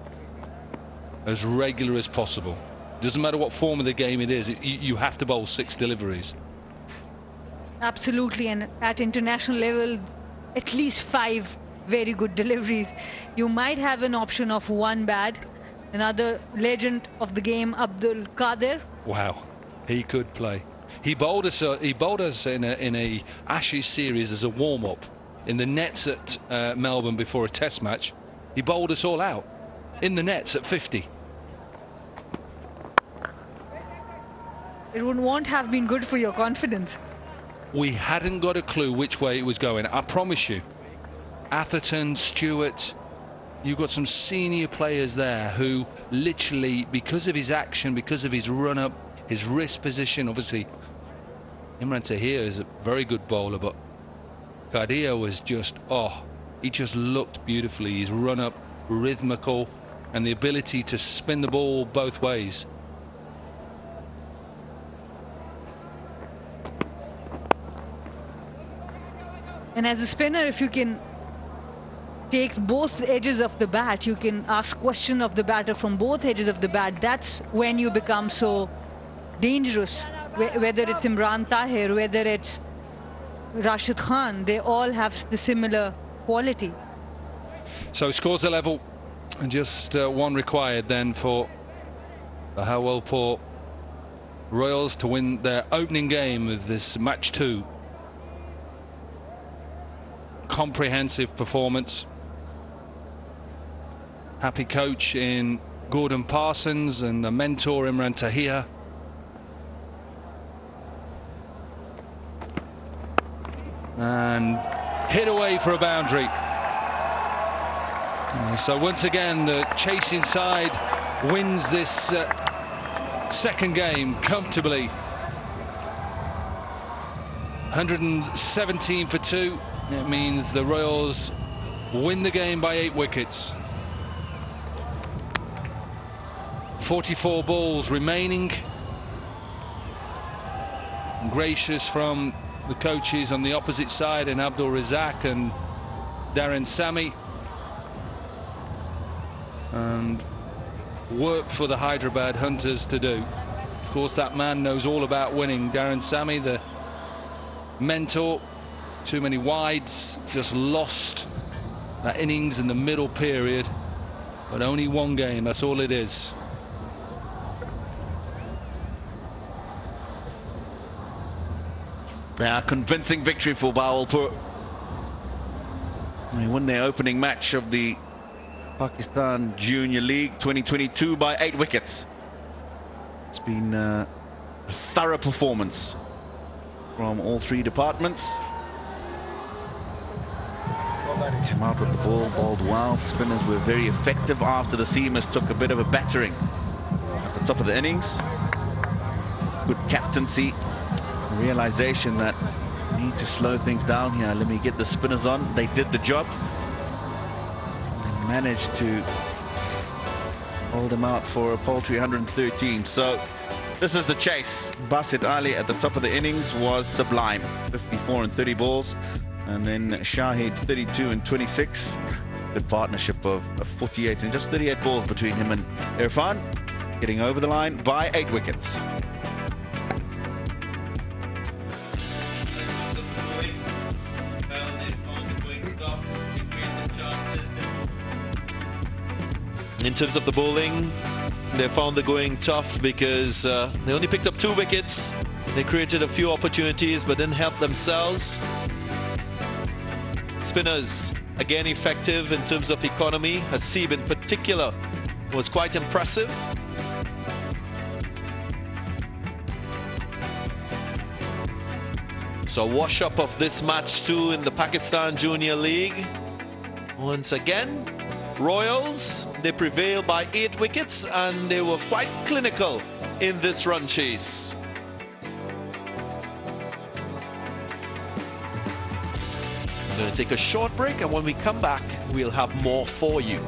as regular as possible. Doesn't matter what form of the game it is, you have to bowl 6 deliveries. Absolutely, and at international level, at least 5 very good deliveries. You might have an option of 1 bad. Another legend of the game, Abdul Qadir. Wow, he could play. He bowled us in a Ashes series as a warm-up in the nets at Melbourne before a Test match. He bowled us all out in the nets at 50. It won't have been good for your confidence. We hadn't got a clue which way it was going. I promise you. Atherton, Stewart, You've got some senior players there who literally, because of his action, because of his run-up, his wrist position, obviously Imran Tahir is a very good bowler, but Cardio was just, he just looked beautifully. His run-up, rhythmical, and the ability to spin the ball both ways. And as a spinner, if you can take both edges of the bat, you can ask question of the batter from both edges of the bat. That's when you become so dangerous. Whether it's Imran Tahir, whether it's Rashid Khan, they all have the similar quality. So scores a level, and just one required then for Bahawalpur Royals to win their opening game of this match 2. Comprehensive performance. Happy coach in Gordon Parsons and a mentor Imran Tahir. And hit away for a boundary. So once again the chasing side wins this second game comfortably. 117 for 2. It means the Royals win the game by 8 wickets. 44 balls remaining. Gracious from the coaches on the opposite side, and Abdul Razak and Darren Sami, and work for the Hyderabad Hunters to do. Of course, that man knows all about winning. Darren Sami, the mentor. Too many wides, just lost that innings in the middle period, but only one game, that's all it is. Yeah, convincing victory for Bahawalpur. They won their opening match of the Pakistan Junior League 2022 by 8 wickets. It's been a thorough performance from all 3 departments. Came out with the ball, bowled well. Spinners were very effective after the seamers took a bit of a battering at the top of the innings. Good captaincy. Realization that we need to slow things down here. Let me get the spinners on. They did the job. They managed to hold them out for a paltry 113. So this is the chase. Basit Ali at the top of the innings was sublime. 54 and 30 balls. And then Shahid 32 and 26. Good partnership of 48 and just 38 balls between him and Irfan. Getting over the line by 8 wickets. In terms of the bowling, they found the going tough because they only picked up 2 wickets. They created a few opportunities but didn't help themselves. Spinners again effective in terms of economy. Hasib in particular was quite impressive. So a wash up of this match 2 in the Pakistan Junior League. Once again, Royals, they prevailed by 8 wickets and they were quite clinical in this run chase. I'm going to take a short break, and when we come back, we'll have more for you.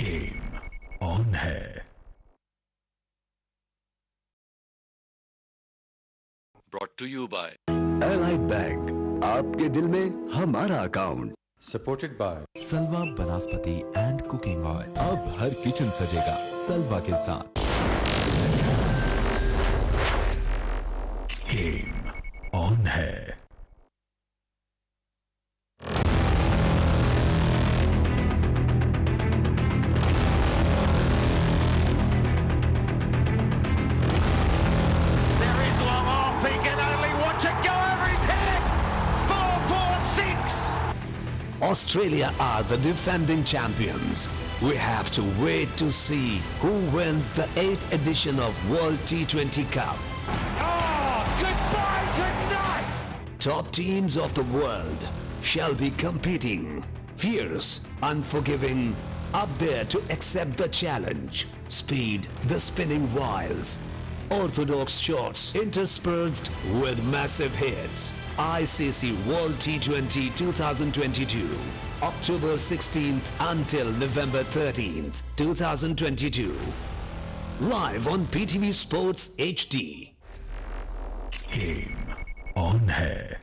Game on है। Brought to you by allied bank, आपके दिल में हमारा account. Supported by Salwa banaspati and cooking oil. अब हर kitchen सजेगा सलवा के साथ। गेम ऑन है। Australia are the defending champions. We have to wait to see who wins the 8th edition of World T20 Cup. Oh, goodbye, good night! Top teams of the world shall be competing. Fierce, unforgiving, up there to accept the challenge. Speed, the spinning wiles. Orthodox shots interspersed with massive hits. ICC World T20 2022, October 16th until November 13th, 2022. Live on PTV Sports HD. Game on है।